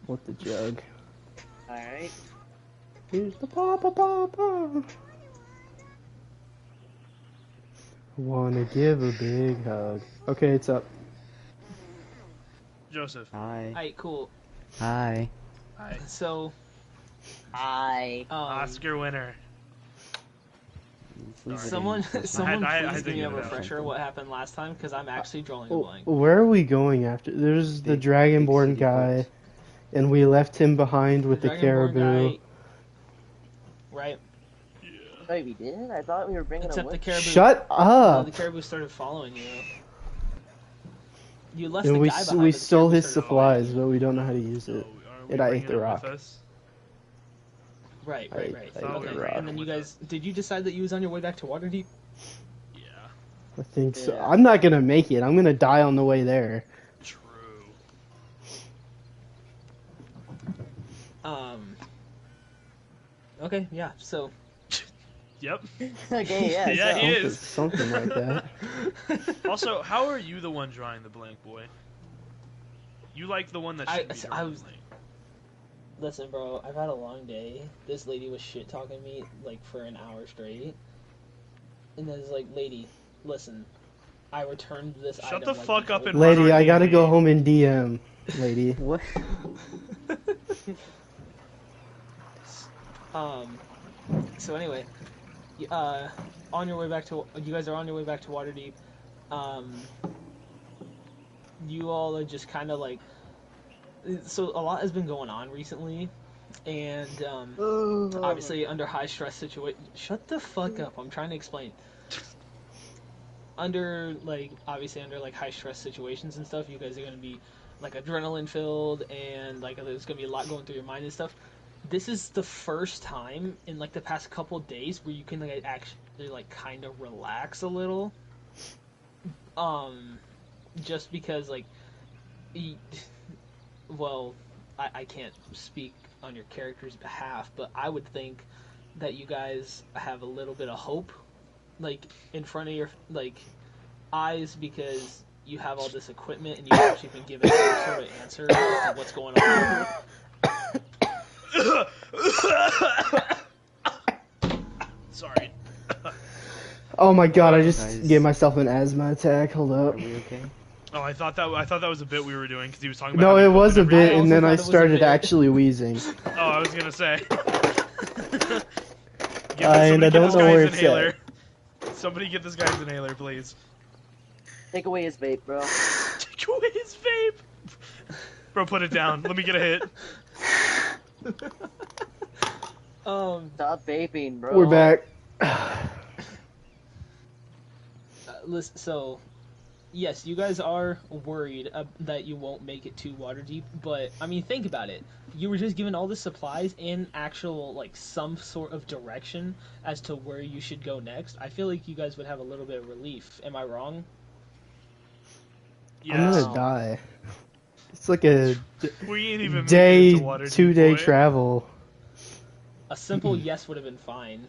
with the jug. Alright. Here's the papa. Wanna give a big hug. Okay, it's up. Joseph. Hi. Alright, cool. Hi. Hi. So, Hi. Oscar winner. someone I please give me a figured it out. refresher what happened last time, because I'm actually drawing a blank. Where are we going after? There's the Dragonborn guy, and we left him behind with the Dragonborn caribou. guy, right? Wait, we did? I thought we were bringing Except him the with. caribou. Shut No, up! the caribou started following you. You left And the we guy behind. we but the stole caribou his started supplies, but we don't know how to use it. Are we And I bringing ate the him rock. with us? following you. Right. I thought we Okay. were And then you guys, did you decide that you was on your way back to Waterdeep? Yeah. I think so. Yeah. I'm not gonna make it. I'm gonna die on the way there. True. Okay, yeah. So, Yep. Okay, yeah. Yeah, so. he is. Something like that. Also, how are you the one drawing the blank, boy? You like the one that should be drawing the blank. listen, bro. I've had a long day. This lady was shit talking me like for an hour straight, and then it's like, lady, listen. I returned this item. Shut the like fuck you up told and me. Lady, run our I gotta DMV. go home and DM. Lady. What? So anyway, on your way back to you guys are on your way back to Waterdeep. You all are just kind of like, so a lot has been going on recently, and obviously under high stress situation. Shut the fuck up! I'm trying to explain. Obviously under like high stress situations and stuff, you guys are gonna be like adrenaline filled, and like there's gonna be a lot going through your mind and stuff. This is the first time in like the past couple days where you can like actually like kind of relax a little. Just because like, I can't speak on your character's behalf, but I would think that you guys have a little bit of hope, like in front of your like eyes, because you have all this equipment and you've actually been given some sort of answer as to what's going on. Sorry. Oh my god, I just Guys. gave myself an asthma attack. Hold Are up. we okay? Oh, I thought that was a bit we were doing because he was talking about. No, having it was a and bit, everything. and then also I thought it was a started bit. actually wheezing. Oh, I was gonna say. And I don't know where it's inhaler. at. Somebody get this guy's inhaler, please. Take away his vape, bro. Take away his vape. Bro, put it down. Let me get a hit. Stop vaping, bro. We're back. Listen, so yes, you guys are worried that you won't make it to Waterdeep, but I mean, think about it. You were just given all the supplies and actual like some sort of direction as to where you should go next. I feel like you guys would have a little bit of relief. Am I wrong? I'm gonna die. It's like a We ain't even day, made it to Waterdeep, 2-day boy. travel. A simple yes would have been fine.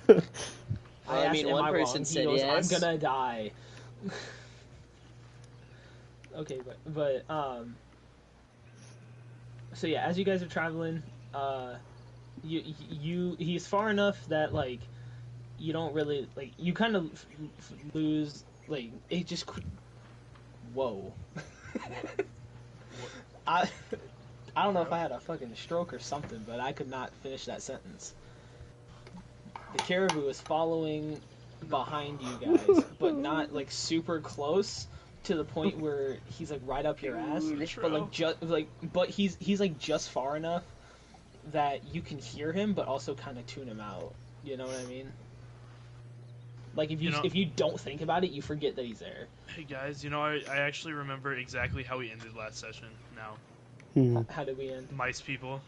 I asked, mean, "Am one I person wrong?" said he goes, yes. I'm gonna die. Okay, but so yeah, as you guys are traveling, he's far enough that like you don't really like you kind of lose like it just. Whoa. I don't know if I had a fucking stroke or something, but I could not finish that sentence. The caribou is following behind you guys, but not like super close to the point where he's like right up your ass. But like he's like just far enough that you can hear him, but also kind of tune him out. You know what I mean? Like if you don't think about it, you forget that he's there. Hey guys, I actually remember exactly how we ended last session now. How did we end? Mice people.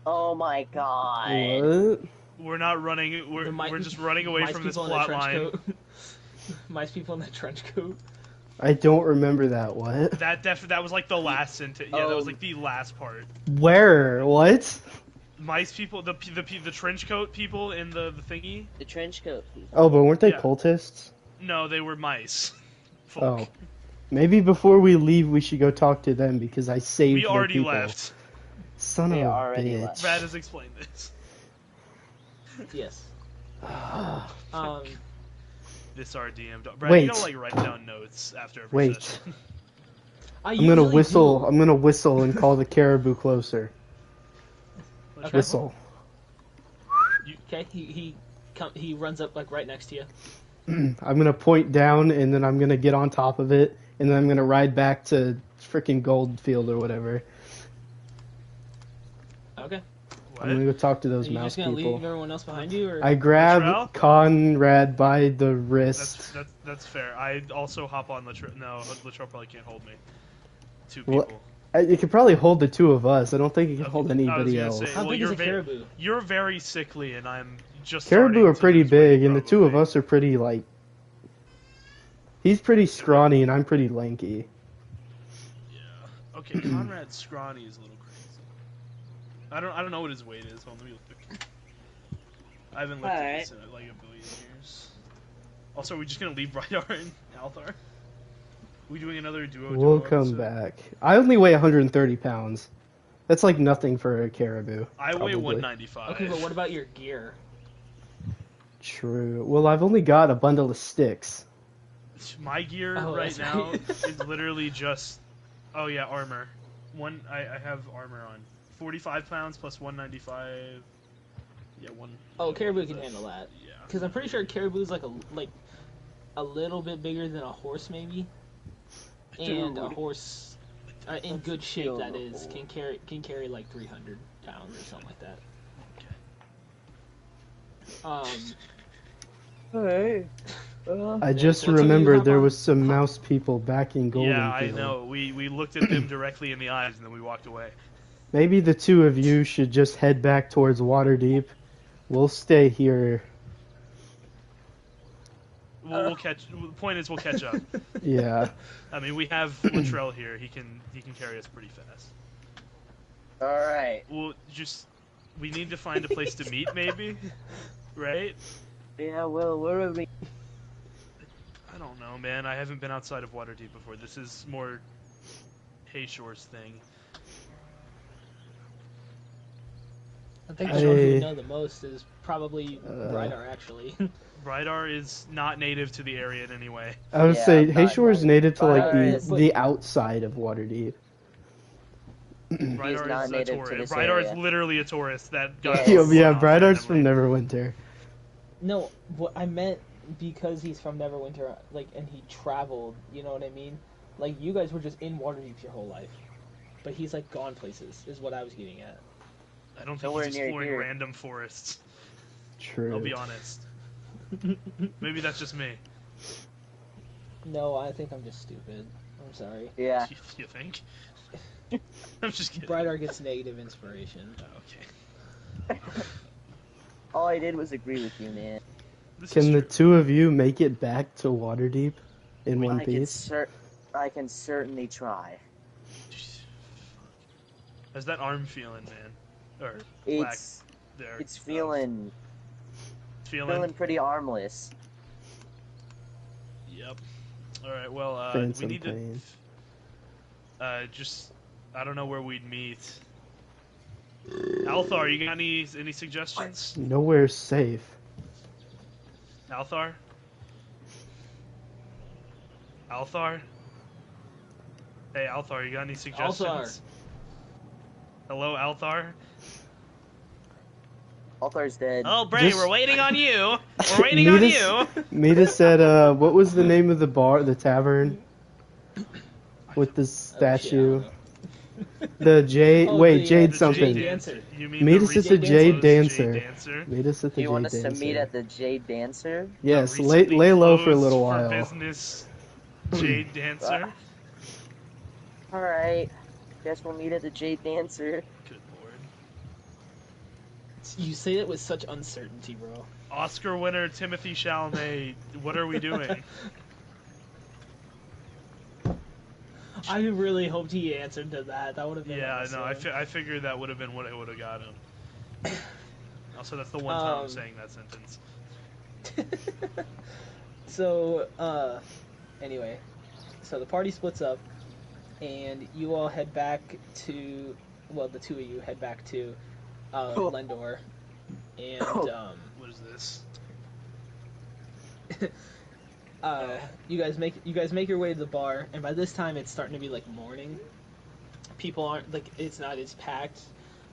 Oh my god. What? We're not running, we're just running away from this plot line. Mice people in the trench coat. I don't remember that. What? That was like the last sentence. Yeah, that was like the last part. Where? What? Mice people, the trench coat people in the thingy. The trench coat. Oh, but weren't they Yeah. cultists? No, they were mice. Oh. Maybe before we leave, we should go talk to them because I saved We their already people. left. Son They of a already bitch. left. Brad has explained this. Yes. This RDM. Brad, Wait. you gotta like write down notes after every Wait. session. I I'm gonna usually whistle. do. I'm gonna whistle and call the caribou closer. Okay. Whistle. Okay, he runs up like right next to you. I'm gonna point down and then I'm gonna get on top of it and then I'm gonna ride back to freaking Goldfield or whatever. Okay. What? I'm gonna go talk to those Are you mouse just gonna people. leave everyone else behind you, or? I grab Latrell? Conrad by the wrist. That's fair. I also hop on Latrell. No, Latrell probably can't hold me. Two Well, people. It could probably hold the two of us. I don't think it can Okay, hold I was anybody gonna else. say, How well, big you're is a caribou? You're very sickly, and I'm just. Caribou starting are to pretty lose weight, big, and the two of probably. us are pretty like. He's pretty scrawny, and I'm pretty lanky. Yeah. Okay, Conrad's scrawny is a little crazy. I don't know what his weight is. Hold on, let me look. I haven't looked at this in like a billion years. Also, are we just gonna leave Rydar and Althar? We doing another duo? We'll duo come episode? back. I only weigh 130 pounds. That's like nothing for a caribou. I weigh probably. 195. Okay, but what about your gear? True. Well, I've only got a bundle of sticks. My gear Oh, right that's now right. is literally just. Oh yeah, armor. I have armor on. 45 pounds plus 195. Yeah, one. Oh, caribou can handle that. Yeah. Because I'm pretty sure caribou's like a little bit bigger than a horse, maybe. And a Dude. horse, in good shape, Still that is, no. can carry like 300 pounds or something like that. Hey. I just Until you remembered hop there on- was some mouse people back in Goldenfield. Yeah, I know. We looked at them directly in the eyes and then we walked away. Maybe the two of you should just head back towards Waterdeep. We'll stay here. We'll catch. The point is, we'll catch up. Yeah. I mean, we have Latrell here. He can carry us pretty fast. All right. We need to find a place to meet, maybe, right? Yeah. Well, where are we? I don't know, man. I haven't been outside of Waterdeep before. This is more Hayshore's thing. I think the one who would know the most is probably Rydar, actually. Brydar is not native to the area in any way. I would say Hayshore is native to like Brydar is- the outside of Waterdeep. Brydar not is a native to tourist. this Brydar is area. literally a tourist that Yeah, got. Yeah, off Brydar's from randomly. Neverwinter. No, what I meant, because he's from Neverwinter, like, and he traveled, you know what I mean? Like, you guys were just in Waterdeep your whole life. But he's, like, gone places, is what I was getting at. I don't think Nowhere he's near exploring here. random forests. True. I'll be honest. Maybe that's just me. No, I think I'm just stupid. I'm sorry. Yeah. You think? I'm just kidding. Brydar gets negative inspiration. Okay. All I did was agree with you, man. This Can is the true. two of you make it back to Waterdeep in one piece? I can certainly try. How's that arm feeling, man? Or black It's there. it's feeling feeling. pretty armless. Yep. All right. Well, Feeling we some need pain. to. Just. I don't know where we'd meet. Althar, you got any suggestions? Nowhere's safe. Althar? Althar? Hey, Althar, you got any suggestions? Althar. Hello, Althar? Althar's dead. Oh, Bray, Just- we're waiting on you! We're waiting on you! Mita said, what was the name of the bar, the tavern? With the statue? The Jade, Oh, wait, the, Jade the something. Jade Dancer. You mean Meet the us at the recently Jade closed Dancer. Jade Dancer? Meet us at the Do you want Jade us to meet Dancer. at the Jade Dancer? Yes, The lay recently low for a little closed while. For business Jade Dancer? All right. Guess we'll meet at the Jade Dancer. Good lord. You say it with such uncertainty, bro. Oscar winner Timothy Chalamet, what are we doing? I really hoped he answered to that. That would have been Yeah, no, awesome. I figured that would have been what it would have got him. Also, that's the one time I'm Um, saying that sentence. So, anyway. So the party splits up, and you all head back to, well, the two of you head back to Lendor, and What is this? you guys make your way to the bar, and by this time it's starting to be like morning. People aren't like, it's not as packed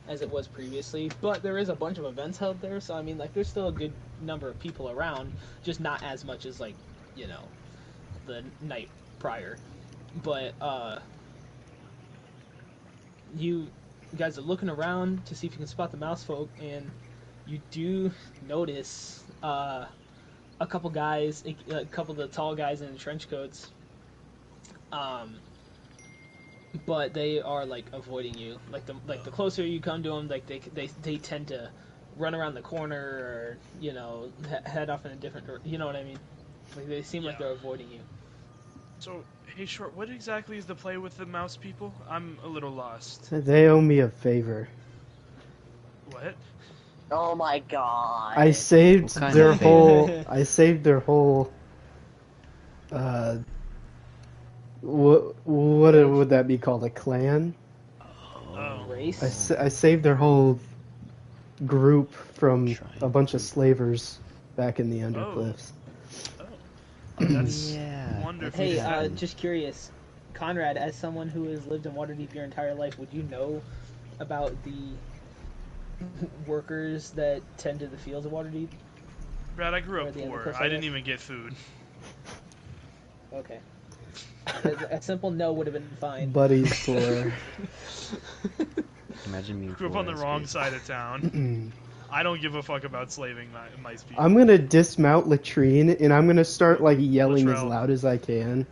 as it was previously, but there is a bunch of events held there, so I mean, like, there's still a good number of people around, just not as much as, like, you know, the night prior. But you guys are looking around to see if you can spot the mouse folk, and you do notice a couple guys, a couple of the tall guys in trench coats, but they are like avoiding you. Like the closer you come to them, like they tend to run around the corner, or you know, head off in a different you know what I mean? Like they seem like they're avoiding you. So, hey, Short, what exactly is the play with the mouse people? I'm a little lost. They owe me a favor. What? Oh my god. I saved What kind their of whole. I saved their whole. What would that be called? A clan? Oh. Race? I saved their whole group from a bunch of slavers back in the Undercliffs. That's Yeah. wonderful. Hey, just curious, Conrad, as someone who has lived in Waterdeep your entire life, would you know about the workers that tend to the fields of Waterdeep? Brad, I grew Or up the poor. Undercliffs, I I didn't guess? even get food. Okay. A simple no would have been fine. Buddies for. Imagine me. Grew up on the wrong side of town. I don't give a fuck about slaving mice people. I'm gonna dismount Latrine and I'm gonna start like yelling as Latrell. loud as I can.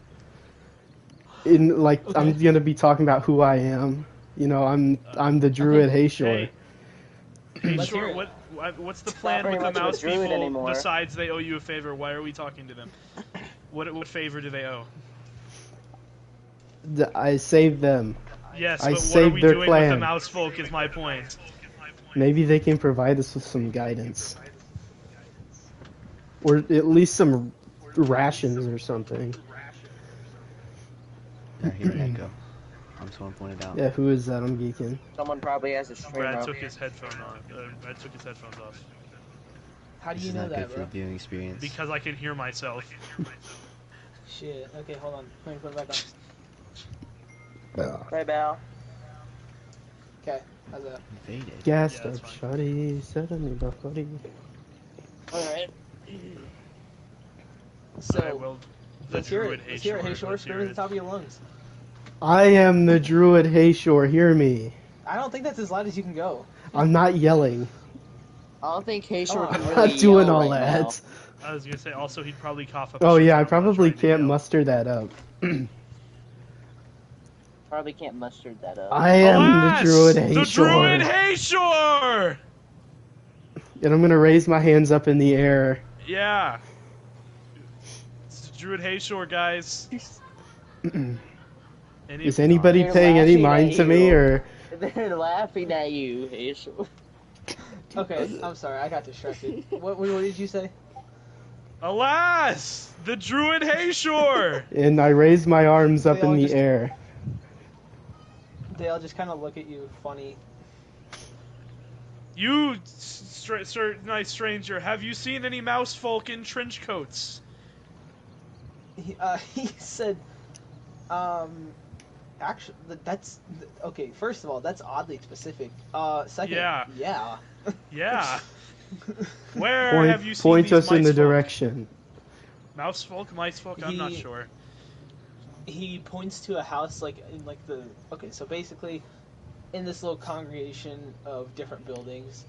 In like I'm gonna be talking about who I am. You know, I'm the druid Hayshore. Hey, Let's hear Short, it. what's the Not plan very with the much of a mouse druid people anymore. besides they owe you a favor? Why are we talking to them? What favor do they owe? I saved them. Yes, I but what are saved we their doing with the clan. mouse folk is my point. Maybe they can provide us with some guidance. Or at least some rations or something. I hear an echo. I'm someone pointed out. Yeah, who is that? I'm geeking. Someone probably has a stream Brad up. took his headphones off. How do This you is know not good that, for bro? the viewing experience. Because I can hear myself. Shit. Okay, hold on. Let me put it back on. Bye, Bal. Okay, how's that? Invaded. Gassed Yeah, up, that's shoddy, suddenly buddy. Alright. So, Alright, well, the let's hear druid it. Let's hear it. Hey, Hayshore, Shore, let's scream hear at the it. top of your lungs. I am the druid Hayshore, hear me. I don't think that's as loud as you can go. I'm not yelling. I don't think Hayshore Oh, can I'm really Not doing yell all right that. I was gonna say, also, he'd probably cough up Oh a shit yeah, I ton while probably trying to can't yell. muster that up. Probably can't mustard that up. I am Alas! the druid The druid Hayshore. Hayshore! And I'm gonna raise my hands up in the air. Yeah. It's the druid Hayshore, guys. Is anybody They're paying any laughing mind at to me, you. or They're laughing at you, Hayshore. Okay, I'm sorry, I got distracted. What did you say? Alas! The druid Hayshore! and I raise my arms up They all in the just- air. They all just kind of look at you funny. You, sir, nice stranger, have you seen any mouse folk in trench coats? He said, actually, that's, okay, first of all, that's oddly specific. Second, Yeah. yeah. Yeah. Where have you seen Point these us in mice the folk? direction. Mouse folk, mice folk, I'm not He- sure. He points to a house, like, in, like, okay, so basically, in this little congregation of different buildings,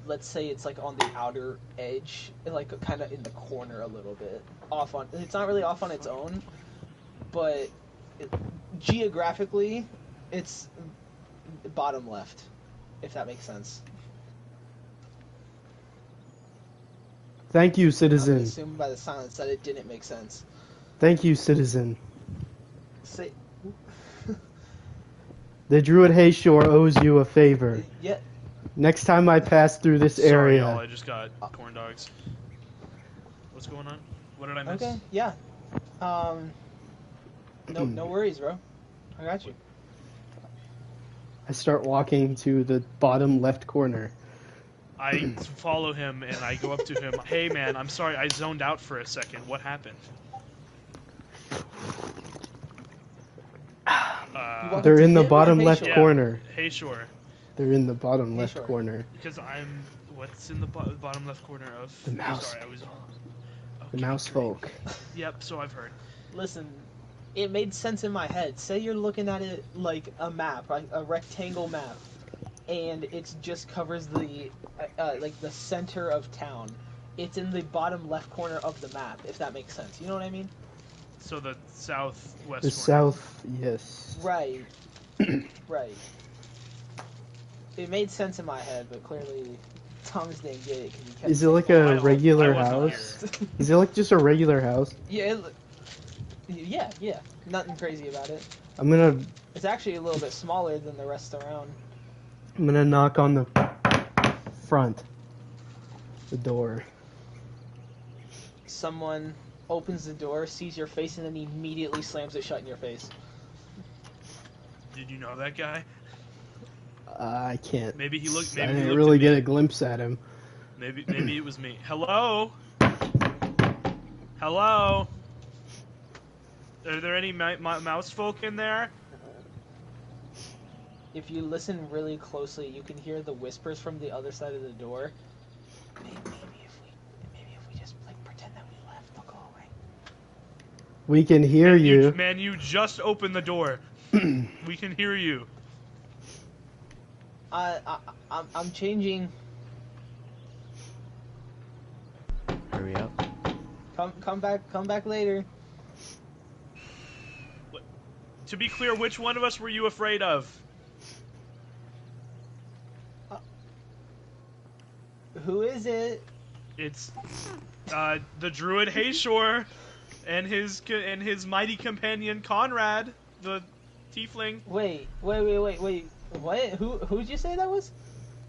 let's say it's, like, on the outer edge, and, like, kind of in the corner a little bit. It's not really off on its own, but geographically, it's bottom left, if that makes sense. Thank you, I'm citizen. assuming by the silence that it didn't make sense. Thank you, citizen. Say, The druid Hayshore owes you a favor. yeah, Next time I pass through this Sorry, area, y'all, I just got corn dogs. What's going on? What did I miss? okay, yeah. No worries, bro. I got you. I start walking to the bottom left corner. I follow him and I go up to him. Hey, man, I'm sorry, I zoned out for a second. What happened? They're in the him or bottom Hey left Shore? corner. Hey, Shore. They're in the bottom Hey, left Shore. corner. Because I'm... What's in the bottom left corner of... The mouse. Sorry, I was... The Okay, mouse great. folk. Yep, so I've heard. Listen, it made sense in my head. Say you're looking at it like a map, like a rectangle map, and it just covers the like the center of town. It's in the bottom left corner of the map, if that makes sense. You know what I mean? So the southwest corner. The south, yes. Right. Right. It made sense in my head, but clearly Thomas didn't get it. 'Cause he kept Is it like a I regular wasn't house? Is it like just a regular house? Yeah, yeah. Nothing crazy about it. I'm gonna It's actually a little bit smaller than the rest around. knock on the front. The door. Someone opens the door, sees your face, and then immediately slams it shut in your face. Did you know that guy? I can't. Maybe he looked. I Maybe he didn't looked really at get me. a glimpse at him. Maybe it was me. Hello. Hello. Are there any mouse folk in there? If you listen really closely, you can hear the whispers from the other side of the door. Maybe if we just like pretend that we left, they'll go away. We can hear you. Man, you just opened the door. We can hear you. I'm changing. Hurry up. Come back later. To be clear, which one of us were you afraid of? Who is it? It's the druid Hayshore and his mighty companion Conrad, the tiefling. Wait. What? Who'd you say that was?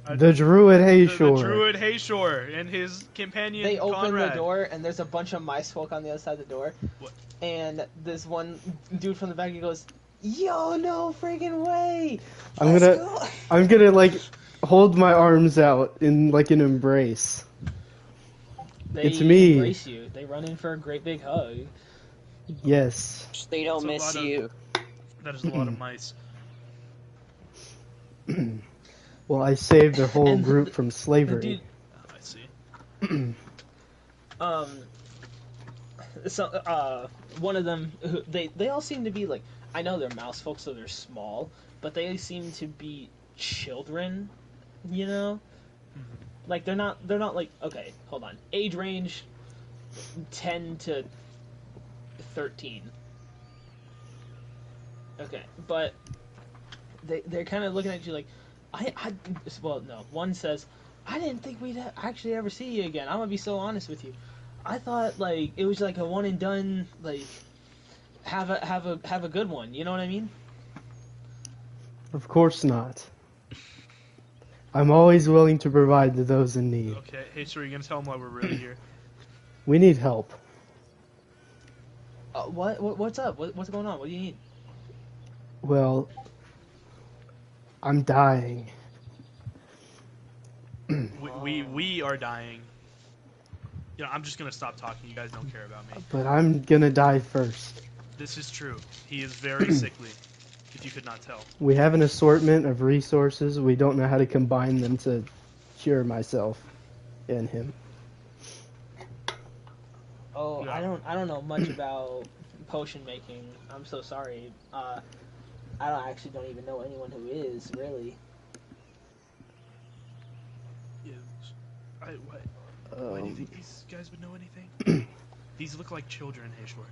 The druid The Hayshore. druid Hayshore and his companion They open Conrad. the door and there's a bunch of mice folk on the other side of the door. What? And this one dude from the back, he goes, "Yo, no freaking way! I'm Let's gonna go." I'm gonna like hold my arms out in like an embrace. They It's me. embrace you. They run in for a great big hug. Yes. They don't That's a miss lot of- you. That is a lot of mice. Well, I saved the whole And group from The slavery. dude, I see. one of them, they all seem to be like, I know they're mouse folk, so they're small, but they seem to be children, you know? Like they're not like, okay, hold on. Age range 10 to 13. Okay, but they're kind of looking at you like, well, no. One says, I didn't think we'd actually ever see you again. I'm gonna be so honest with you. I thought like it was like a one and done, like have a good one. You know what I mean? Of course not. I'm always willing to provide to those in need. Okay, hey, so are you gonna tell them why we're really here? We need help. What's up? What's going on? What do you need? Well, I'm dying. We are dying. You know, I'm just gonna stop talking. You guys don't care about me. But I'm gonna die first. This is true. He is very sickly. If you could not tell. We have an assortment of resources. We don't know how to combine them to cure myself and him. Oh, Yeah. I don't know much about potion making. I'm so sorry. I don't even know anyone who is really. Yeah. Why do you think these guys would know anything? These look like children, Hayshore.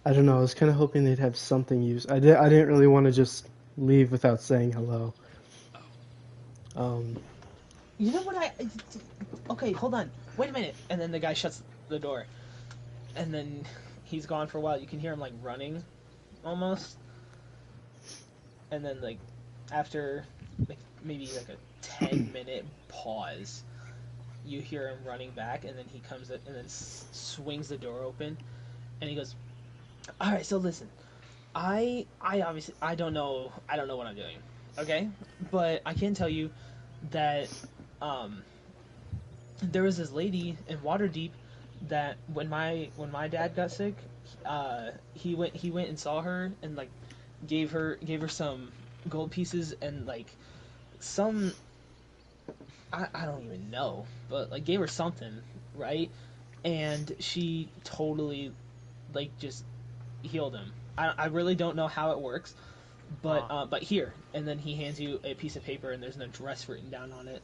I don't know. I was kind of hoping they'd have something use. I didn't really want to just leave without saying hello. You know what okay, hold on. Wait a minute. And then the guy shuts the door. And then he's gone for a while. You can hear him like running almost. And then like after like maybe like a 10-minute pause, you hear him running back, and then he comes up and then swings the door open, and he goes, All right, so listen. I obviously I don't know what I'm doing. Okay? But I can tell you that um there was this lady in Waterdeep that when my dad got sick, he went and saw her and like gave her some gold pieces and like some I don't even know, but like gave her something, right? And she totally like just healed him. I really don't know how it works, but here, and then he hands you a piece of paper and there's an address written down on it.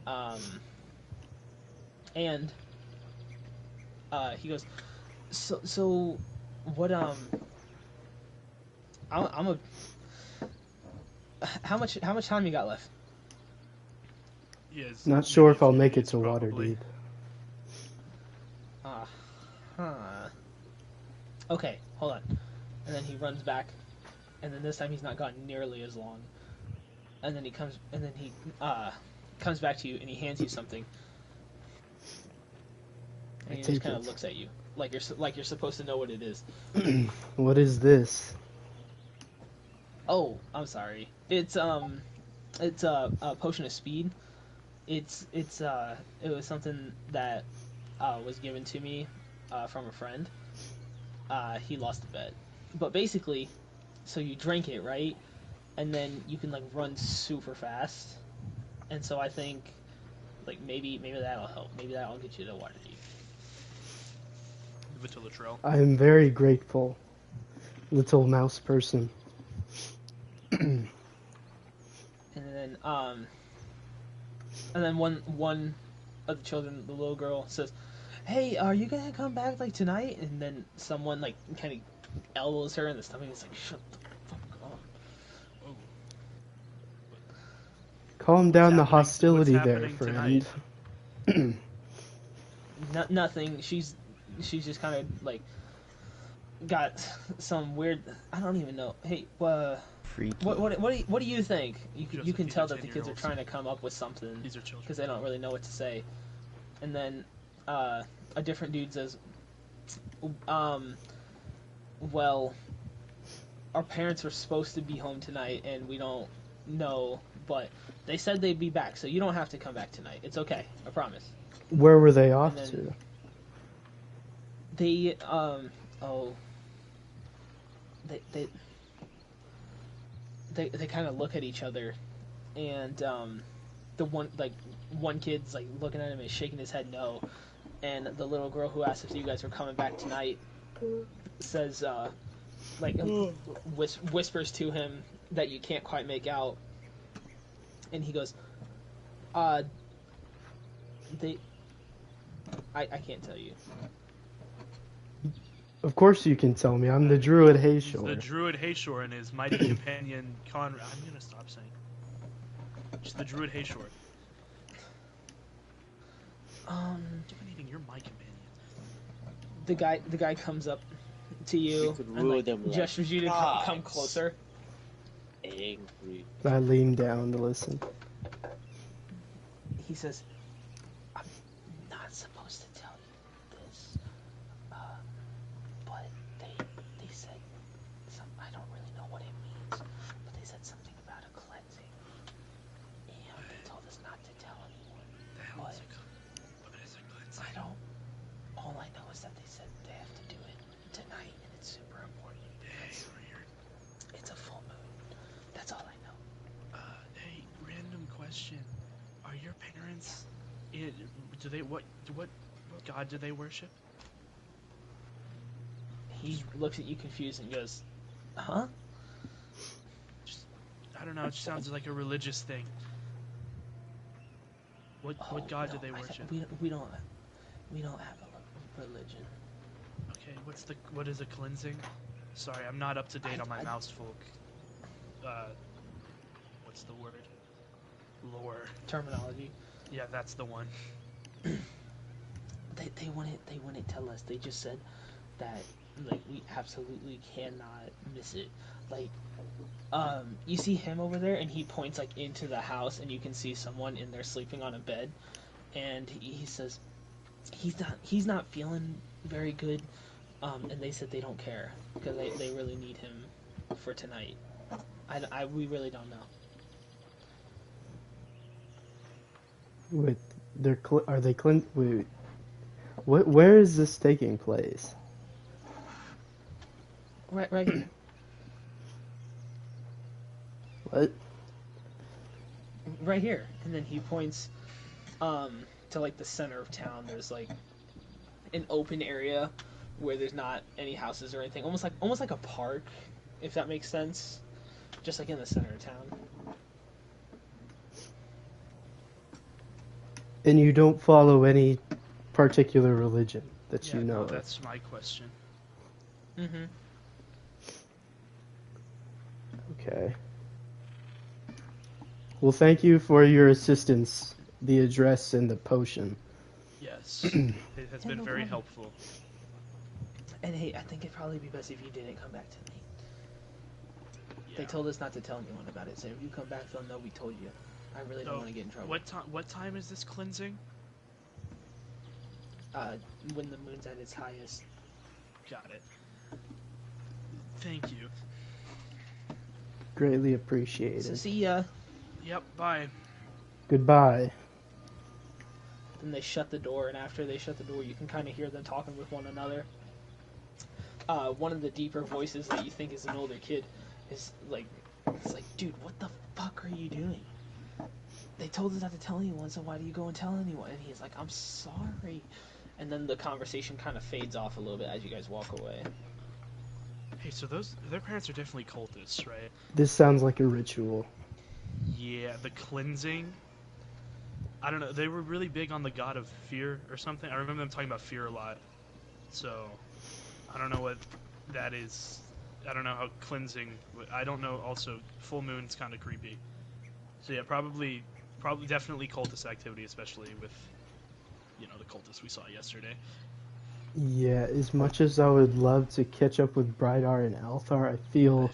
Um, and he goes, so what I'm a how much time you got left? Yes. Not sure maybe if a I'll few make it days, to probably. Waterdeep. Huh. Okay, hold on. And then he runs back, and then this time he's not gone nearly as long. And then he comes back to you and he hands you something. I And he just take kind of it. looks at you like you're supposed to know what it is. What is this? Oh, I'm sorry. It's a potion of speed. It was something that was given to me from a friend. He lost a bet, but basically, so you drink it, right? And then you can like run super fast. And so I think like maybe that'll help. Maybe that'll get you to Waterdeep. Give it to Latrell. I am very grateful, little mouse person. And then one of the children, the little girl, says, "Hey, are you gonna come back like tonight?" And then someone like kind of elbows her in the stomach. And it's like, "Shut the fuck up." Oh, Calm down the what's hostility there, happening friend. Nothing. She's just kind of like got some weird. I don't even know. Hey, Freaky. what do you think? You Joseph, can these tell are that the kids are 10-year-olds. trying to come up with something these are children. because they don't really know what to say. And then a different dude says, well, our parents were supposed to be home tonight and we don't know, but they said they'd be back, so you don't have to come back tonight. It's okay, I promise." Where were they off And then- to? They oh they they kind of look at each other, and the one kid's like looking at him and shaking his head no, and the little girl who asked if you guys were coming back tonight says whispers to him that you can't quite make out, and he goes, they I can't tell you. Of course you can tell me. I'm the druid He's Hayshore. the druid Hayshore and his mighty companion Conrad. I'm gonna stop saying. Just the druid Hayshore. Dominating, you're my companion. The guy comes up to you could and rule like, them like gestures you to come dogs. closer. Angry. I lean down to listen. He says, "I'm not supposed to tell you this, but they said some. I don't really know what it means, but they said something about a cleansing, and they told us not to tell anyone. The hell What? is what is a cleansing? I don't. All I know is that they said they have to do it tonight, and it's super important. Hey, weird. It's a full moon. That's all I know." Hey, random question. Are your parents? Do they what god do they worship? He looks at you confused and goes, "Huh?" I don't know. It just sounds like a religious thing. What god do they worship? We don't have a religion. Okay, what is a cleansing? Sorry, I'm not up to date on my mouse folk. What's the word? Lore. Terminology. Yeah, that's the one. They wouldn't tell us. They just said that like we absolutely cannot miss it. Like you see him over there and he points like into the house and you can see someone in there sleeping on a bed, and he says he's not feeling very good, And they said they don't care because they really need him for tonight. We really don't know. Wait, are they wait, where is this taking place? Right here. What? Right here. And then he points to like the center of town. There's like an open area where there's not any houses or anything. Almost like a park, if that makes sense. Just like in the center of town. And you don't follow any particular religion that you know of? That's my question. Mm-hmm. Okay. Well, thank you for your assistance, the address and the potion. Yes, it has been no very problem. helpful. And hey, I think it'd probably be best if you didn't come back tonight. Yeah. They told us not to tell anyone about it, so if you come back, they'll know we told you. I really don't want to get in trouble. What time is this cleansing? When the moon's at its highest. Got it. Thank you. Greatly appreciated. So see ya. Yep, bye. Goodbye. Then they shut the door, and after they shut the door, you can kind of hear them talking with one another. One of the deeper voices that you think is an older kid is like, it's like, dude, what the fuck are you doing? They told us not to tell anyone, so why do you go and tell anyone? And he's like, I'm sorry. And then the conversation kind of fades off a little bit as you guys walk away. Hey, so their parents are definitely cultists, right? This sounds like a ritual. Yeah, the cleansing. I don't know. They were really big on the god of fear or something. I remember them talking about fear a lot. So, I don't know what that is. I don't know how cleansing. I don't know. Also, full moon's kind of creepy. So yeah, probably definitely cultist activity, especially with, you know, the cultists we saw yesterday. Yeah, as much as I would love to catch up with Brydar and Althar, I feel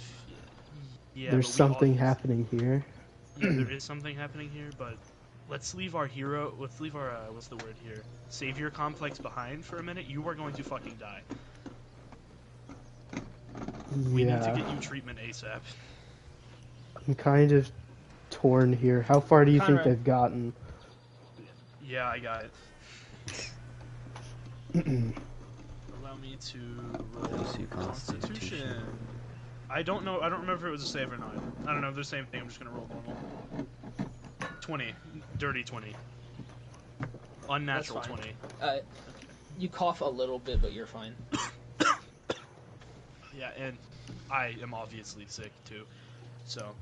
Yeah, there's something happening here. Yeah, there is something happening here, but let's leave our what's the word here? Savior complex behind for a minute. You are going to fucking die. We need to Yeah, get you treatment ASAP. I'm kind of torn here. How far do you think Conrad. they've gotten? Yeah, I got it. Allow me to roll See Constitution. I don't know. I don't remember if it was a save or not. I don't know if they're the same thing. I'm just gonna roll normal. 20. Dirty 20. Unnatural That's fine. 20. You cough a little bit, but you're fine. Yeah, and I am obviously sick too. So,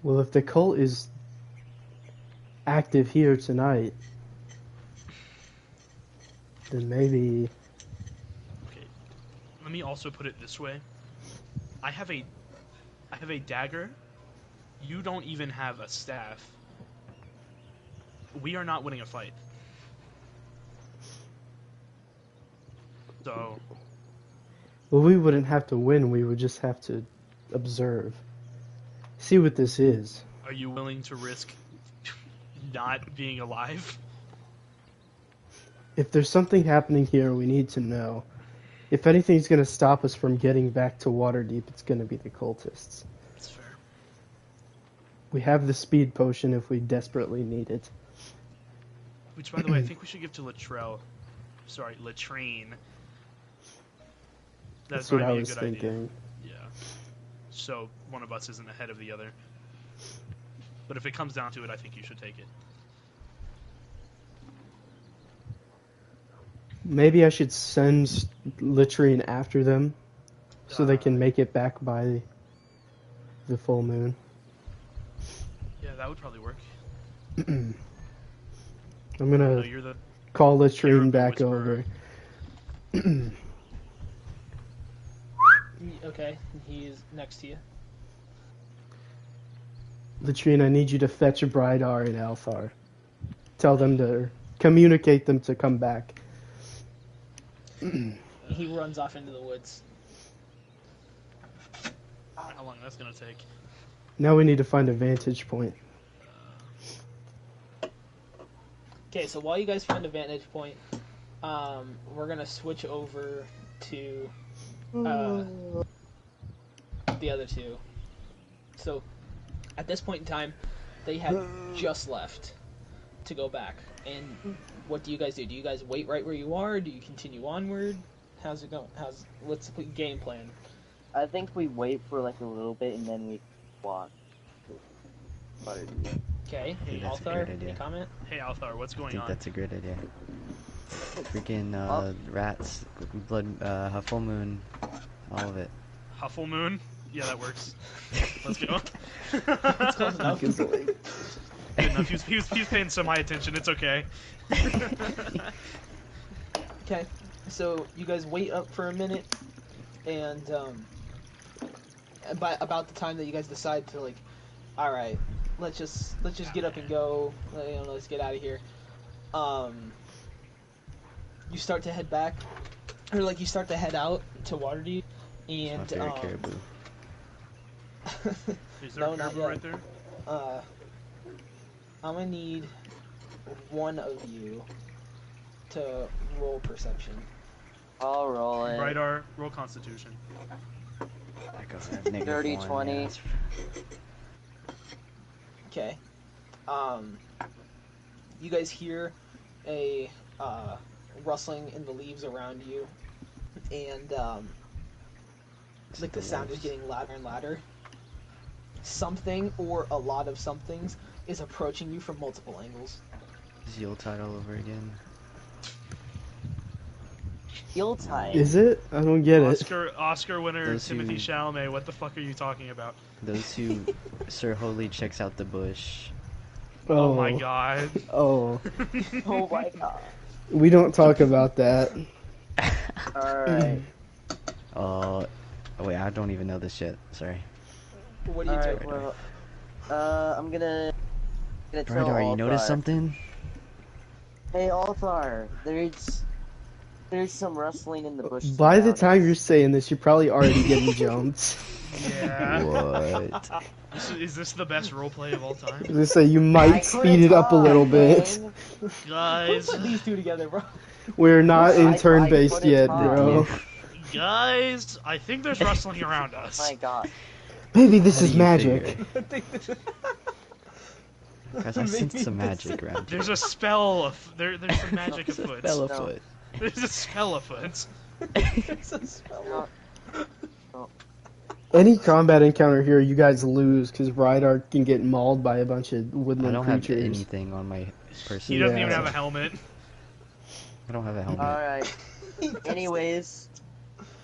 Well, if the cult is active here tonight, then maybe... okay. Let me also put it this way. I have a dagger. You don't even have a staff. We are not winning a fight. So, Well, we wouldn't have to win, we would just have to observe. See what this is. are you willing to risk not being alive? If there's something happening here, we need to know. If anything's going to stop us from getting back to Waterdeep, it's going to be the cultists. That's fair. We have the speed potion if we desperately need it. Which, by the way, I think we should give to Latrine. That's what I probably a was good thinking. idea. Yeah. So one of us isn't ahead of the other. But if it comes down to it, I think you should take it. Maybe I should send Latrine after them so they can make it back by the full moon. Yeah, that would probably work. I'm No, gonna you're the call Latrine Caribou back Whisperer. over. Okay, he's next to you. Latrine, I need you to fetch Brydar and Althar. Tell them to communicate them to come back. He runs off into the woods. How long that's gonna take? Now we need to find a vantage point. Okay, so while you guys find a vantage point, we're gonna switch over to the other two. So, at this point in time, they had just left to go back. And what do you guys do? Do you guys wait right where you are? Do you continue onward? How's it going? What's the game plan? I think we wait for like a little bit and then we walk. Okay, think that's a Althar, great idea. any comment? Hey, Althar, what's I going think on? that's a great idea. Freaking rats, blood, full moon, all of it. Huffle Moon? Yeah, that works. Let's go. That's close enough. Good enough. He was paying some high attention. It's okay. Okay, so you guys wait up for a minute, and by about the time that you guys decide to like, all right, let's just get up and go. Let's get out of here. You start to head back, or like you start to head out to Waterdeep, It's my and favorite caribou. Is there No, a not caribou yet. right there? I'm gonna need one of you to roll perception. I'll roll it. Brighdar, roll Constitution. That goes at -1, Dirty yeah, 20. that's- Okay. You guys hear a rustling in the leaves around you, and Is like it the sound is wolves? getting louder and louder. Something or a lot of somethings is approaching you from multiple angles. Is Yuletide all over again? Yuletide. Is it? I don't get it. Oscar winner Those Timothy who- Chalamet. What the fuck are you talking about? Those who Sir Holy checks out the bush. Oh, my god. Oh, Oh my god. we don't talk about that. Alright. Oh wait, I don't even know this shit. Sorry. What do you Alright, do? well, I'm gonna tell Brighdar, you notice Althar. something? Hey, Althar, there's some rustling in the bushes. By the around time us. you're saying this, you're probably already getting jumped. Yeah. What? Is this the best roleplay of all time? Just say you I might couldn't speed it up a talk, little bit. man. Guys, Put these two together, bro. We're not in I turn-based couldn't yet, talk. bro. guys, I think there's rustling around us. My god. Maybe this What is do you magic. figure? Guys, I Maybe sense some this magic around here. There's a spell. There's some magic afoot. Spell No. afoot. There's a spell afoot. It's a spell. Any combat encounter here, you guys lose because Brydar can get mauled by a bunch of I woodland don't have creatures. anything on my person. He doesn't even Yeah. have a helmet. I don't have a helmet. Alright. Anyways,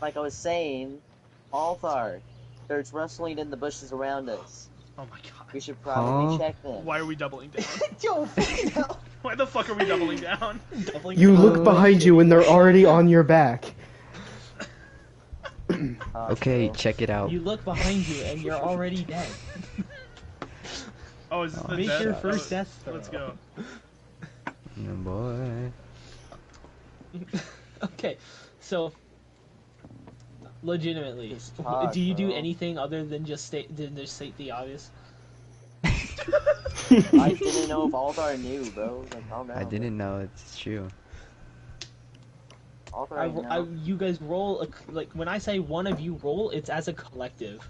like I was saying, Althar, there's rustling in the bushes around us. Oh my god. We should probably Huh? check them. Why are we doubling down? Yo, fucking hell. Why the fuck are we doubling down? Doubling You down. look behind you and they're already on your back. Okay, So- check it out. You look behind you and you're already dead. Oh, is this the Make death? your Oh, first death throw. Let's go. Oh, boy. Okay, so legitimately, Just talk, do you do bro. anything other than just state the obvious? I didn't know if Althar knew, bro. Like, calm down. I didn't know it's true. Althar, You guys roll like when I say one of you roll, it's as a collective.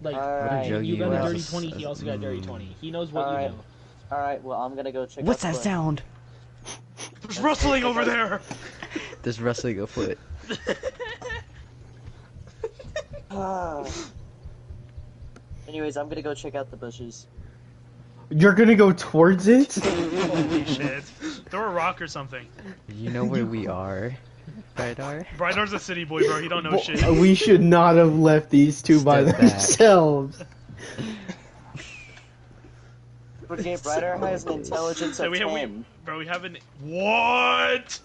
Like Alright. Joe, you you got a as dirty a 20, he also got a dirty 20. He knows what Alright. you know. Alright, well, I'm gonna go check What's out that the- sound? There's rustling over there. There's rustling afoot. Ah. Anyways, I'm gonna go check out the bushes. You're gonna go towards it? Holy shit. Throw a rock or something. You know where we are, Brydar? Brydar's a city boy, bro. He don't know shit. We should not have left these two by Step back. themselves. Okay, Brighter has an intelligence So of we 10. bro, we have an what?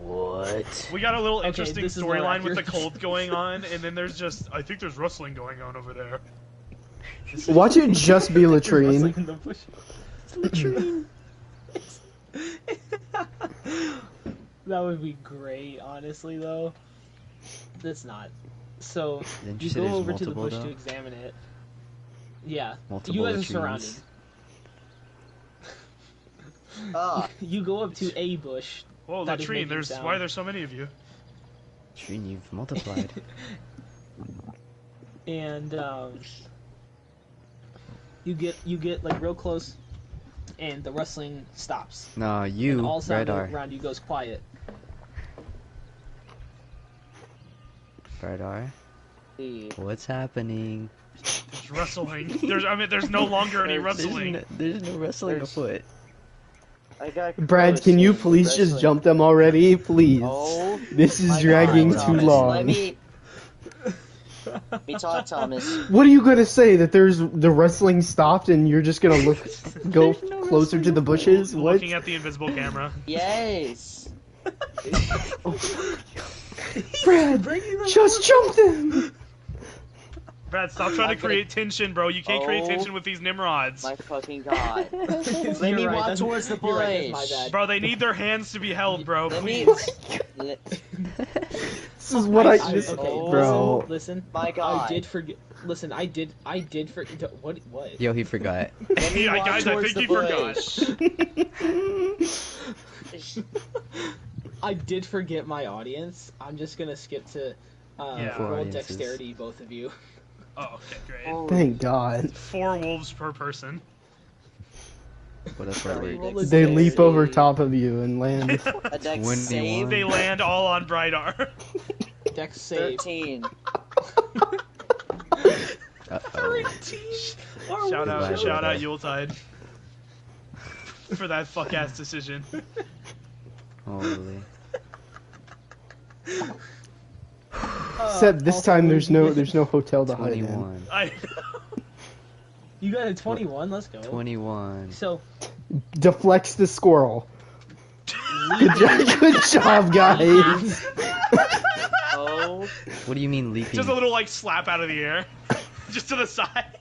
What? We got a little Okay, interesting this is more storyline with the accurate. cult going on, and then there's just I think there's rustling going on over there. Watch it just be Rustling latrine. in the bush. That would be great, honestly, though. That's not. So, Didn't you you say go there's over to the multiple, bush though? to examine it. Yeah. Multiple You guys are latrines. surrounded. Ah, You go up to a bush Whoa, That is Latrine, making sound. why are there so many of you? Trine, you've multiplied. And you get like real close, and the rustling stops. No, And you, all sound Radar. around you goes quiet. Radar. See. What's happening? There's wrestling. There's no longer any wrestling. There's no wrestling There's- afoot. I got Brad, can you Crow please saying just wrestling. jump them already, please? Oh, This is my dragging God, too Thomas. long. Let me talk, Thomas. What are you gonna say? That the wrestling stopped and you're just gonna go There's no closer to the bushes? What? Looking at the invisible camera. Yes. Brad, just jump them! Brad, stop trying to create tension, bro. You can't create Oh. tension with these Nimrods. My fucking God. Let me walk towards the Right, bush. that's my bad. Bro, they need their hands to be held, bro. Let me. Please. Let- This is what I just, okay, bro. Listen, My God. I did forget. Listen, I did forget. What? Yo, he forgot. Let me walk Guys, I towards think the he bush. I did forget my audience. I'm just gonna skip to Yeah. roll Audiences. dexterity, both of you. Oh, okay, great. Holy Thank God. 4 wolves per person. But that's where Roll we're. a They leap dexterity. over top of you and land. A dex 21. save. They land all on Brydar. Dex save. 13. Uh-oh. Shout Goodbye, out, shout out Brydar. Yuletide. For that fuck ass decision. Holy. Except this Also, time what there's did you no get? there's no hotel to hide in. 21. I You got a 21. Let's go. 21. So Deflects the squirrel. Good job, guys. Oh. What do you mean leaping? just a little like slap out of the air. Just to the side.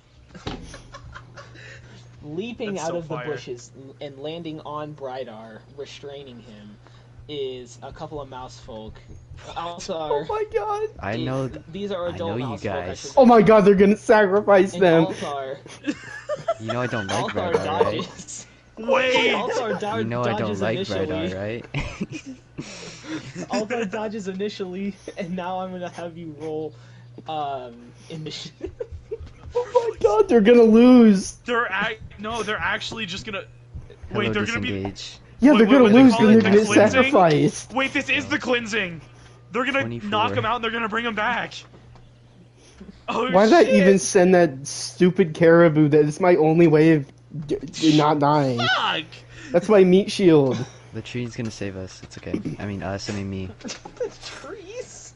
leaping That's out so of the fire. bushes and landing on Brydar, restraining him, is a couple of mouse folk. Also, Oh my God. I know. these are adult I know you mouse folk. I guys. should Oh my God, they're gonna sacrifice and them. Althar, You know I don't like Althar Radar, right? dodges. Wait! Althar You know I don't dodges like initially. Radar, right? Althar dodges initially, and now I'm gonna have you roll initiative. Oh my God, they're gonna lose. They're actually just gonna. Hello, Wait, they're gonna be. disengage. Yeah, Wait, they're wait, gonna what do they lose call because it? they're gonna The get cleansing? sacrificed. Wait, this is the cleansing. They're gonna 24. knock him out and they're gonna bring him back. Oh Why did I shit. even send that stupid caribou? That is my only way of not dying. Fuck! That's my meat shield. The tree's gonna save us. It's okay. I mean us. I mean me. The trees.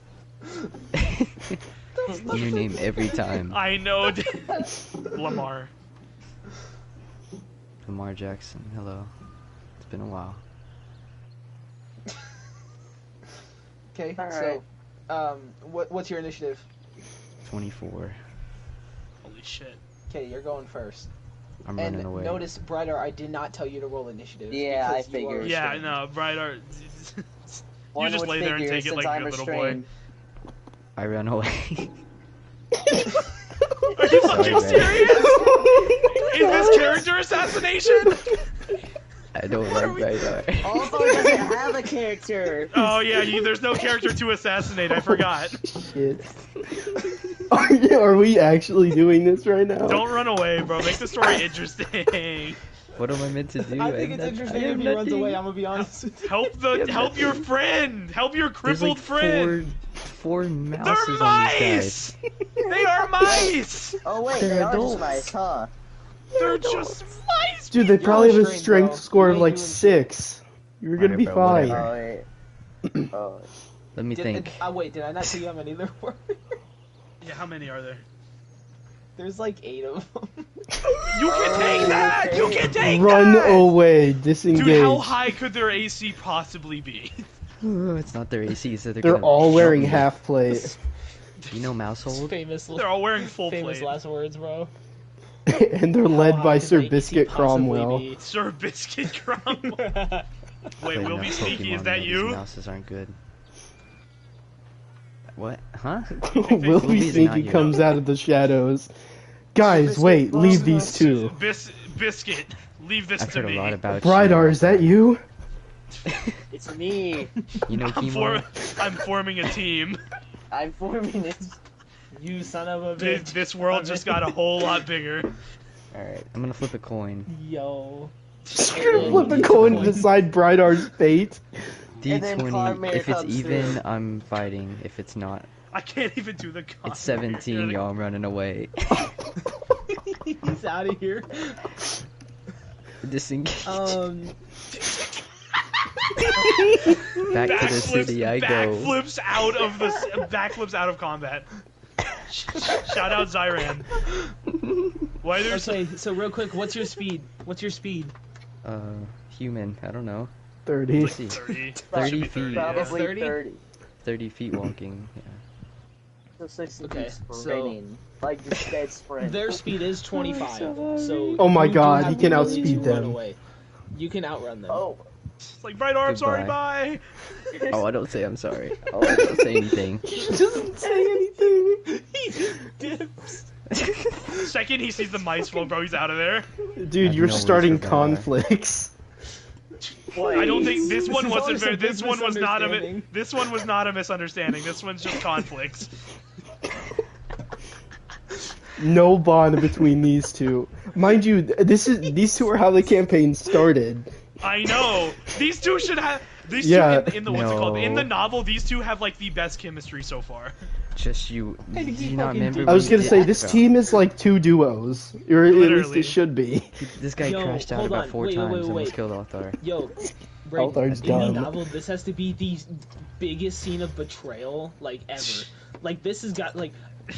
New name every time. I know. Lamar. Lamar Jackson. Hello. It's been a while. Okay, Alright. so, what's your initiative? 24. Holy shit. Okay, you're going first. I'm And running away. notice, Brydar, I did not tell you to roll initiative. Yeah, because I you are figured. Yeah, restrained. no, Brydar. You One just would lay there and figure, take it since like I'm a little boy. restrained. I ran away. Are you Sorry, fucking man. serious? Is this character assassination? I don't like Radar. Althar doesn't have a character. Oh yeah, there's no character to assassinate. I forgot. Shit. Are we actually doing this right now? Don't run away, bro. Make the story interesting. What am I meant to do? I think it's interesting if he runs away, I'm gonna be honest with you. Help your friend. Help your There's crippled like friend. four They're mouses on these mice. guys. They are mice. Oh wait, They're they are adults. just mice, huh? They're just mice. Dude, they probably have a restrained, strength bro. score You of ain't like doing 6. You're gonna Alright, be bro, fine. whatever. Oh wait. Oh. Let me think. Wait, did I not tell you how many there were? Yeah, how many are there? There's like 8 of them. You can take that. You can take Run that. away, disengage. Dude, how high could their AC possibly be? It's not their AC, so They're gonna all wearing jump you. half plate. You know Mousehold? famous They're all wearing full famous plate. last words, bro. And they're How led high by could Sir the AC Biscuit possibly Cromwell. be? Sir Biscuit Crumb. Wait, Playing we'll be enough sneaky. Pokemon Is that to know you? These mouses aren't good. What? Huh? Will be Willie's not Sneaky here. comes out of the shadows. Guys, wait, leave these two. Biscuit, leave this I've to heard me. a lot about Brydar, you. is that you? It's me. You know, I'm, Kimo. I'm forming a team. I'm forming this. You son of a This, bitch. this world just got a whole lot bigger. All right, I'm gonna flip a coin. Yo. You're gonna flip a coin to decide Brightar's fate. And then Conrad D20. If it's comes even, through. I'm fighting. If it's not, I can't even do the con. it's 17. Y'all, I'm running away. He's out of here. Disengage. Back to the Backflips- city I go. Backflips out of combat. Shout out Zyran. Why there's Okay, so real quick, what's your speed? What's your speed? Human. I don't know. 30. Let's see. 30. 30 Should be feet. Probably 30? 30. 30 feet walking. Yeah. So 60 Okay, feet so- sprinting. Like just dead sprint. Their speed is 25. So Oh my you do God, have he can the ability outspeed to run them. away. You can outrun them. Oh. It's like, right arm, sorry, Goodbye. bye. Oh, I don't say I'm sorry. Oh, I don't say anything. He doesn't say anything. He just dips. Second he sees the mice float, bro, he's out of there. Dude, have you're no words starting for that. conflicts. I don't think this one is wasn't always a very. big This one was not a. misunderstanding. This one was not a misunderstanding. This one's just conflicts. No bond between these two. Mind you, these two are how the campaign started. I know. These two should have. These Yeah. two in the what's it called? In the No. novel, these two have like the best chemistry so far. Just you. I Do think he you not fucking remember? did. I was when gonna you say did- this bro, team is like two duos, or at least Literally. it should be. This guy Yo, crashed out hold about on. 4 Wait, times. wait, Almost wait. killed Althar. Yo, Althar's in done. the novel, this has to be the biggest scene of betrayal like ever. Like this has got like,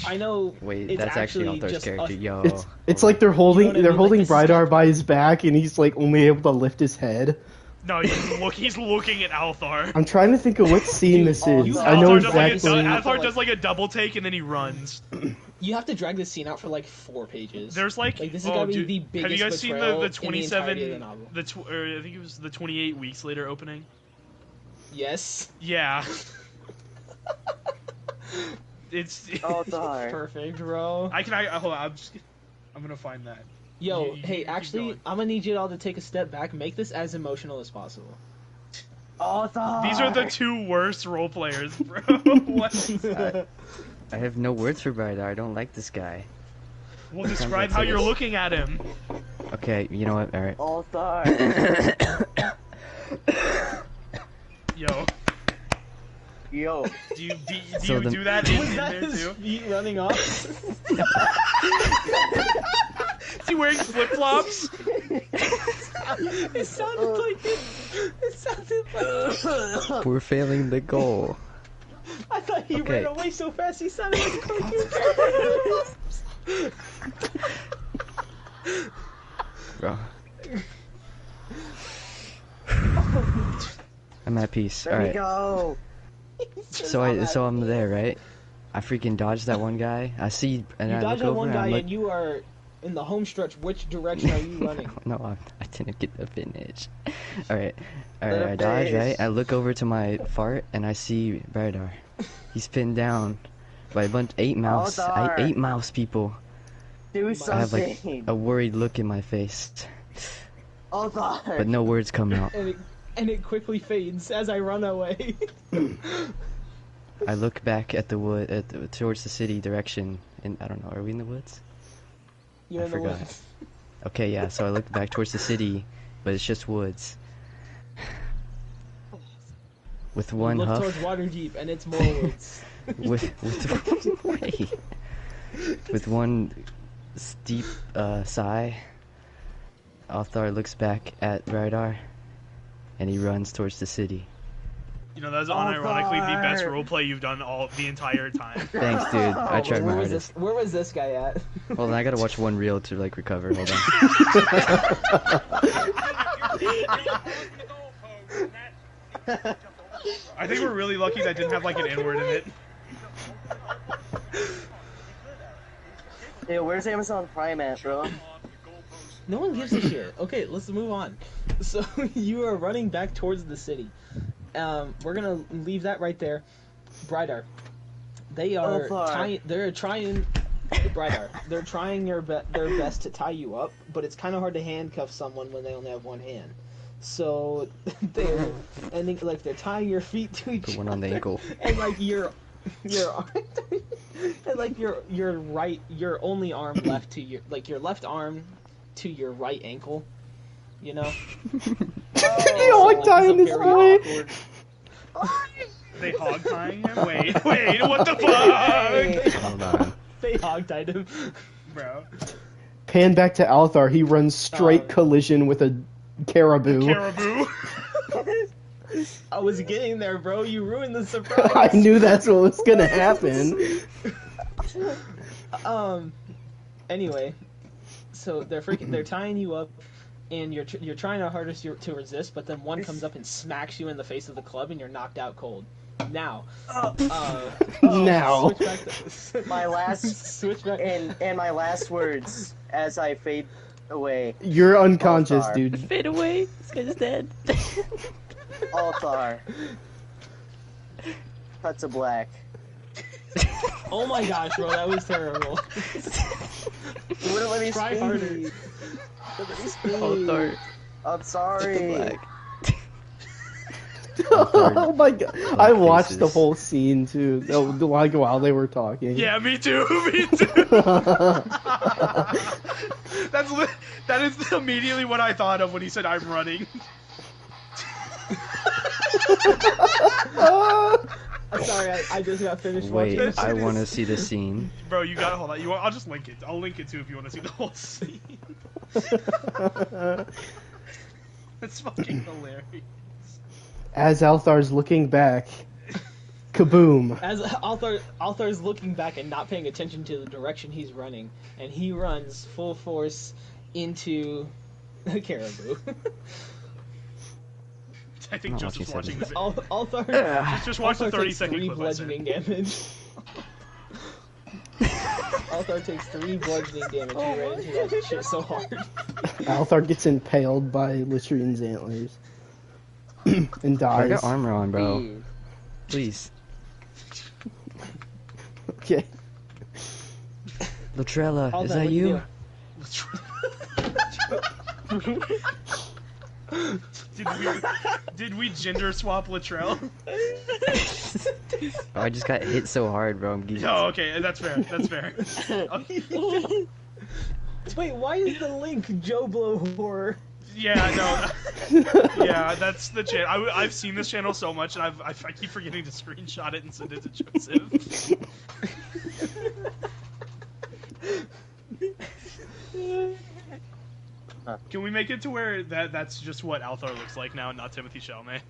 I know. Wait, it's that's actually Althar's just character. us- Yo. It's like they're holding You know what I they're mean? holding Like, this is Brydar like- by his back, and he's like only able to lift his head. No, he's looking at Althar. I'm trying to think of what scene this Dude, is. Althar I know Althar does like a, exactly. Althar does like a double take and then he runs. You have to drag this scene out for like 4 pages. There's like, Like, this has oh, gotta be dude, the have biggest you guys seen betrayal the in the 27 entirety of the novel. or I think it was the 28 weeks later opening? Yes. Yeah. It's Oh, darn. Perfect, bro. I hold on. I'm gonna find that. Yo, you hey, keep actually, going. I'm gonna need you all to take a step back. Make this as emotional as possible. Oh, darn. These are the two worst role players, bro. What? I have no words for Brydar. I don't like this guy. Well, describe how you're looking at him. Okay, you know what? Alright. Oh, darn. Yo, Yo. do you So you the- do that in Was that there his too? feet running off? Is he wearing flip flops? It sounded like it. It sounded like. We're failing the goal. I thought he Okay. ran away so fast. He sounded like a cartoon character. Bro. I'm at peace. There we Alright. go. So I'm there, right? I freaking dodged that one guy. I see, and You I dodge look that over one and guy I'm like, and you are in the home stretch. Which direction are you running? no, I didn't get the finish. Alright, Let him I dodge, finish. right? I look over to my fart and I see Brydar. He's pinned down by a bunch 8 mouse, darn. 8 mouse people. Do I have like something. a worried look in my face, Oh, darn. but no words come out. And it quickly fades as I run away. I look back at the wood, towards the city direction, and I don't know, are we in the woods? You're I in the forgot. woods. Okay, yeah, so I look back towards the city, but it's just woods. With one Look huff, towards Waterdeep and it's more woods. wait. With one steep sigh, Althar looks back at Brydar, and he runs towards the city. You know, that's unironically the best Althar. roleplay you've done the entire time. Thanks, dude. I tried my hardest. Where was this guy at? Hold on, I gotta watch one reel to like recover. Hold on. I think we're really lucky that didn't have like an N-word in it. Hey, where's Amazon Prime at, bro? No one gives a shit. Okay, let's move on. So you are running back towards the city. We're gonna leave that right there. Brydar, they are Althar. they're trying. Brydar, they're trying their best to tie you up, but it's kind of hard to handcuff someone when they only have one hand. So they're they're tying your feet to each Put one other, on the ankle. and like your and like your only arm left to your left arm to your right ankle, you know. You hog tying It's this a boy. very They hog tying him? Wait, what the fuck? Hold on. They hog tied him. Bro. Pan back to Althar. He runs straight collision with a caribou. Caribou. I was getting there, bro. You ruined the surprise. I knew that's what was gonna happen. Anyway, so they're tying you up, and you're trying our hardest to resist, but then one comes up and smacks you in the face with the club, and you're knocked out cold. Now, Now. switch back to, My last switch back. and my last words as I fade away. You're unconscious, Althar. dude. Fade away. This guy's dead. Althar. Cut to black. Oh my gosh, bro, that was terrible. You wouldn't let me Try speak. harder. You wouldn't let me speak. Althar. I'm sorry. Black. Oh my god. I watched the faces. whole scene too. Like while they were talking. Yeah, me too. Me too. That is immediately what I thought of when he said I'm running. I'm sorry, I just got finished Wait, watching. I want to see the scene. Bro, you got hold on. I'll just link it. I'll link it too if you want to see the whole scene. It's fucking hilarious. As Althar's looking back, kaboom. As Althar's looking back and not paying attention to the direction he's running, and he runs full force into the caribou. I think Not Joseph's watching this. Althar Just watch the Althar 30 takes second 3 clip I sent. bludgeoning damage. Althar takes 3 bludgeoning damage. He ran into that shit so hard. Althar gets impaled by Latrine's antlers. And I dies. got armor on, bro. Please. Okay. Latrella, Althar, is that what you? Did we gender swap Latrell? Oh, I just got hit so hard, bro. I'm getting... Oh, okay, that's fair. That's fair. Wait, why is the link Joe Blow Horror? Yeah, no. Yeah, that's the channel. I've seen this channel so much, and I keep forgetting to screenshot it and send it to Joseph. Can we make it to where that's just what Althar looks like now, and not Timothy Chalamet?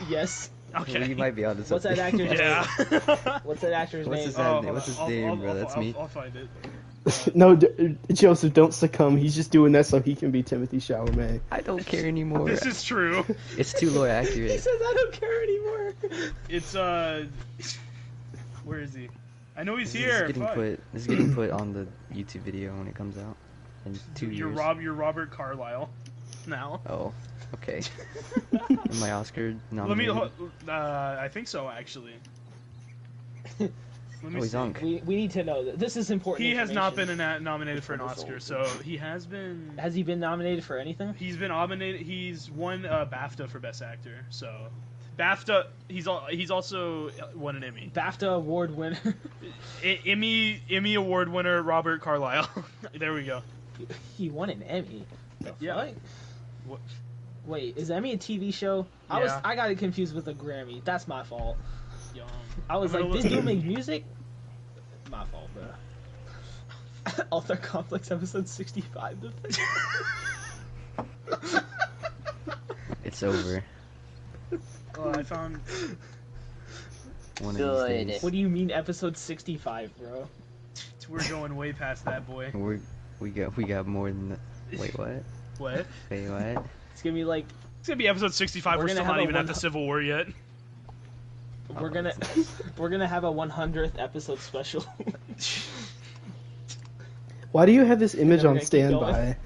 Yes. Okay. Well, you might be onto What's something. that actor's Yeah. name? What's that actor's What's name? his name? What's his name, bro? That's me. I'll find it. No, Joseph, don't succumb. He's just doing that so he can be Timothy Chalamet. I don't care anymore. This is true. It's too low He accurate. says I don't care anymore. It's where is he? I know he's This here. is getting Fuck. put. This is getting put on the YouTube video when it comes out in 2 You're years. You're Robert Carlyle. Now. Oh, okay. Am I Oscar Let me. nominated? I think so, actually. Let me Oh, he's see. on. We need to know that this is important. He has not been information. nominated for an Oscar, so he has been. Has he been nominated for anything? He's been nominated. He's won BAFTA for Best Actor. So, BAFTA. He's also won an Emmy. BAFTA award winner. Emmy award winner Robert Carlyle. There we go. He won an Emmy. The Yeah. fuck? What? Wait, is Emmy a TV show? Yeah. I got it confused with a Grammy. That's my fault. Yum. I was I'm like, gonna this look- dude make music? My fault, bro. Althar Complex episode 65. It's over. Oh, I found. One of Good. these What days. do you mean episode 65, bro? We're going way past that, boy. We got more than that. Wait, what? What? Wait, what? It's gonna be like It's gonna be episode 65. We're We're gonna still have not a even at one- the Civil War yet. we're gonna have a 100th episode special. Why do you have this image we're on gonna keep standby?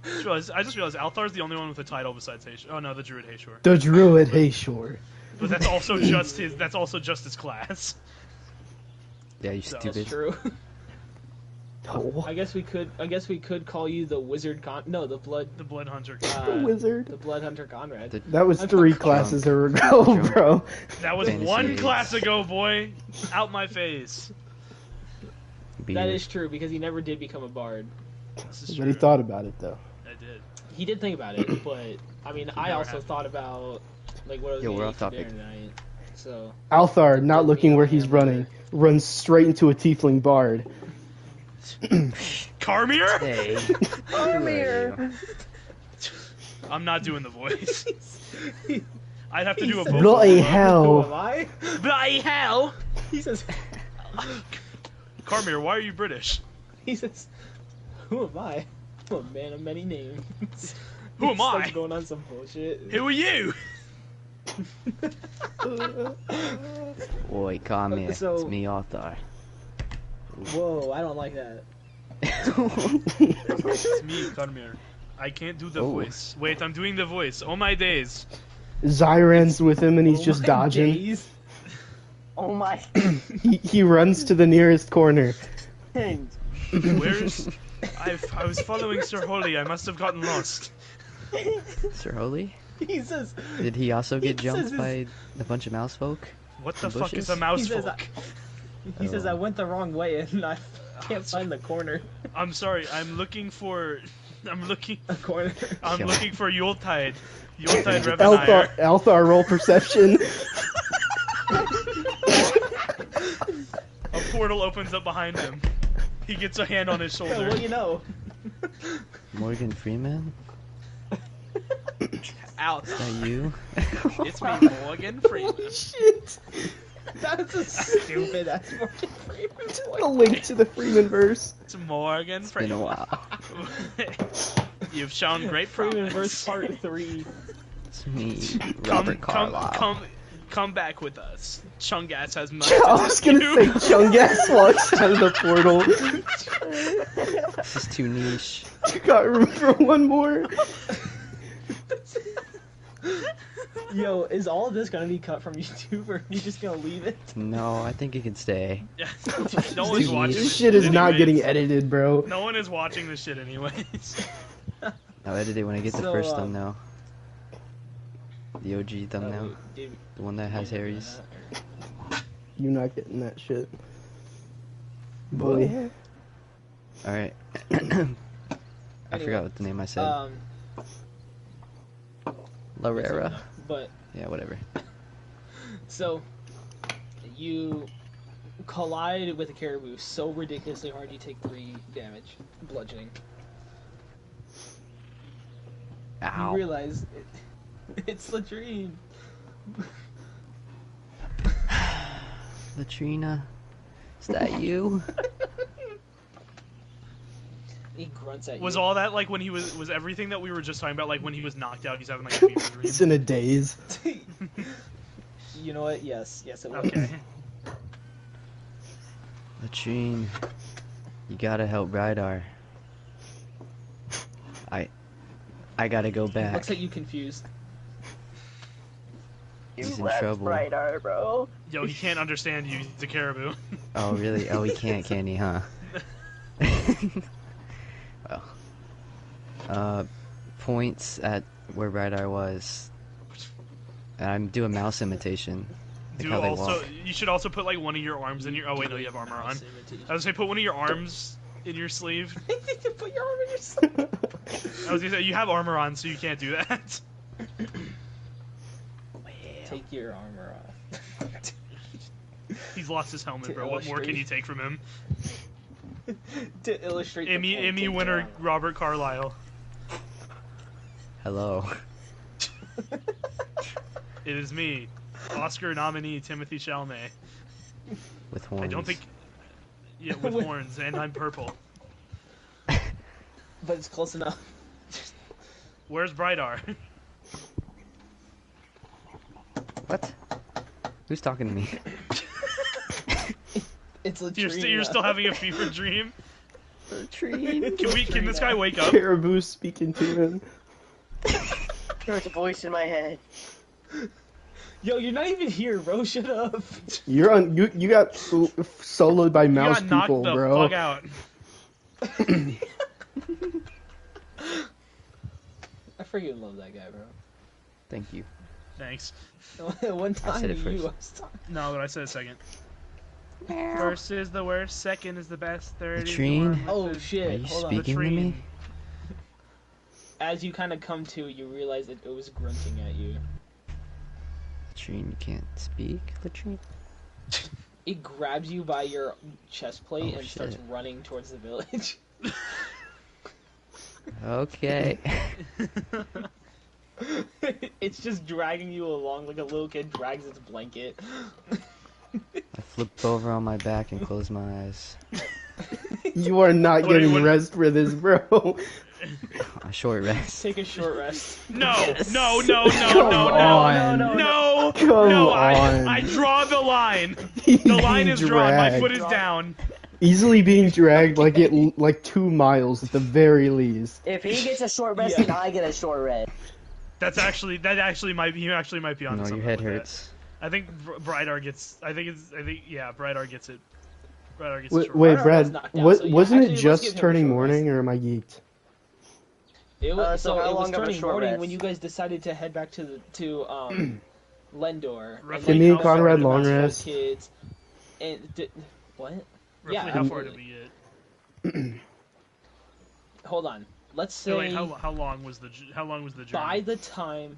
I just realized Althar's the only one with a title besides Hayshore. Oh no, the Druid Hayshore. The Druid Hayshore. But that's also just his. That's also just his class. Yeah, you So- stupid. That's true. Oh, I guess we could call you the wizard the blood The Blood Hunter. the wizard. the blood hunter Conrad. The- That was I'm 3 drunk. classes ago, Drunk. bro. That was Fantasy one aids. class ago, boy. Out my face. Beard. That is true because he never did become a bard. This is But true. he thought about it though. I did. He did think about it, but I mean, I never also happened. thought about like what I was Yo, gonna we're eat off for topic. dinner tonight. So Althar, not looking where he's running, runs straight into a tiefling bard. Carmier? Hey. Carmier. I'm not doing the voice. I'd have to do a said- vocal. Bloody Who hell. am I? Bloody hell! He says. Carmier, why are you British? He says, "Who am I? I'm a man of many names." Who am He starts I? Going on some bullshit. Who are you? Boy, come here. So- It's me, Arthur. Whoa, I don't like that. It's me, Carmier. I can't do the Oh. voice. Wait, I'm doing the voice. Oh my days. Zyran's with him and he's Oh just my dodging. days. Oh my. He runs to the nearest corner. Where's... I was following Sir Holy. I must have gotten lost. Sir Holy? He says. Did he also get He says jumped his- by a bunch of mouse folk? What the The fuck is bushes? a mouse He says, folk? He says I went the wrong way and I can't it's- find the corner. I'm sorry. I'm looking for... I'm looking Yeah. looking for Yuletide. Yuletide Althar, Revenire. Althar, roll perception. A portal opens up behind him. He gets a hand on his Yeah, shoulder. what do you know? Morgan Freeman? Out. Is that you? It's me, Morgan Freeman. Shit. That's a stupid ass Morgan Freeman. The link to the Freeman verse. It's Morgan It's been a Freeman. while. You've shown great Freeman promise. verse part 3. It's me, Come, Robert Carlyle. come back with us. Chungas has much I to was tell gonna you. say Chungas walks out of the portal. This is too niche. You got room for one more? Yo, is all of this gonna be cut from YouTube or are you just gonna leave it? No, I think it can stay. No one's Too watching niche. This shit is not anyways. getting edited, bro. No one is watching this shit anyways. I'll edit it when I get the So, first thumbnail. The OG thumbnail. Did- The one that has did- Harry's. You're not getting that shit. Boy. Alright. I forgot what the name I said. Larera? But Yeah, whatever. so you collide with a caribou so ridiculously hard you take 3 damage, bludgeoning. You Ow. realize it's Latrine. Latrina? Is that you? He grunts at Was you. all that like when he was everything that we were just talking about like when he was knocked out? He's having like a fever dream. He's in a daze. You know what? Yes, it was. Okay. Latrine. You gotta help Rydar. I gotta go back. Looks at you confused. He's in trouble. bro. Yo, he can't understand you. He's a caribou. Oh, really? Oh, he can't, can he, huh? Well. Points at where Rydar was. And I'm doing mouse imitation. Like Do how they also walk. you should also put like one of your arms in your. Oh wait, no, you have armor on. I was gonna say put one of your arms in your sleeve. Put your arm in your sleeve. I was gonna say you have armor on, so you can't do that. Take your armor off. He's lost his helmet, To bro. What more can illustrate- you take from him? To illustrate the point, Emmy take your winner armor Robert Carlyle. Hello. It is me, Oscar nominee Timothy Chalamet. With horns. I don't think. Yeah, with With- horns, and I'm purple. off. But it's close enough. Where's Brydar? What? Who's talking to me? It's Latrina. You're still having a fever dream. Latrine. Can this guy wake up? Caribou speaking to him. There's a voice in my head. Yo, you're not even here, bro. Shut up. You're on. You got soloed by You mouse got knocked people, the bro. fuck out. I freaking love that guy, bro. Thank you. Thanks. One time said it you, first. I was talking. No, but I said a second. First is the worst, second is the best, third is the Latrine? one with Oh the Are shit! you Hold on. speaking to me? latrine. As you kind of come to, you realize that it was grunting at you. Latrine, you can't speak, Latrine? It grabs you by your chest plate Oh, and starts shit. running towards the village. Okay. It's just dragging you along like a little kid drags its blanket. I flip over on my back and close my eyes. You are not What are you- getting what- rest for this, bro. A short rest. Take a short rest. No, Yes. no, no, no, Come no, on. no, no, Come no, on. I draw the line. He's The line being is drawn, my dragged. foot is down. Easily being dragged like 2 miles at the very least. If he gets a short rest, Yeah. then I get a short rest. That actually might be, you actually might be on No, something your head with that. hurts. I think Brydar gets, yeah, Brydar gets it. Brydar gets a Wait, short wait rest. Brad Brad, was knocked out, what, so yeah, wasn't actually, it let's just give him a turning short morning, or am I geeked? It was, So so how it was long of a turning short morning rest? when you guys decided to head back to Lendor. Roughly Can me and how far Conrad did long we- rest? Kids. And what? Roughly Yeah, how far did absolutely. we get? Hold on. Let's So say wait, how long was the journey? by the time.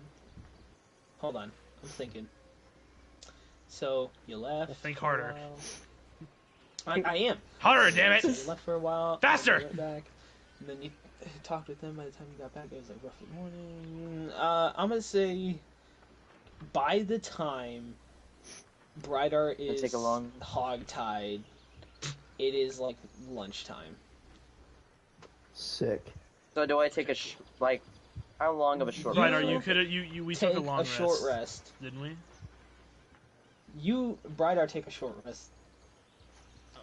Hold on, I'm thinking. So you left. Well, think for a harder. while. I am. Harder, damn So it! you left for a while. Faster! You went back, and then you talked with them. By the time you got back, it was like roughly morning. I'm gonna say by the time Brydar is take a long- hogtied, it is like lunchtime. Sick. So do I take a how long of a short Brydar, rest? you could we Take took a long short rest. didn't we? You, Brydar, take a short rest.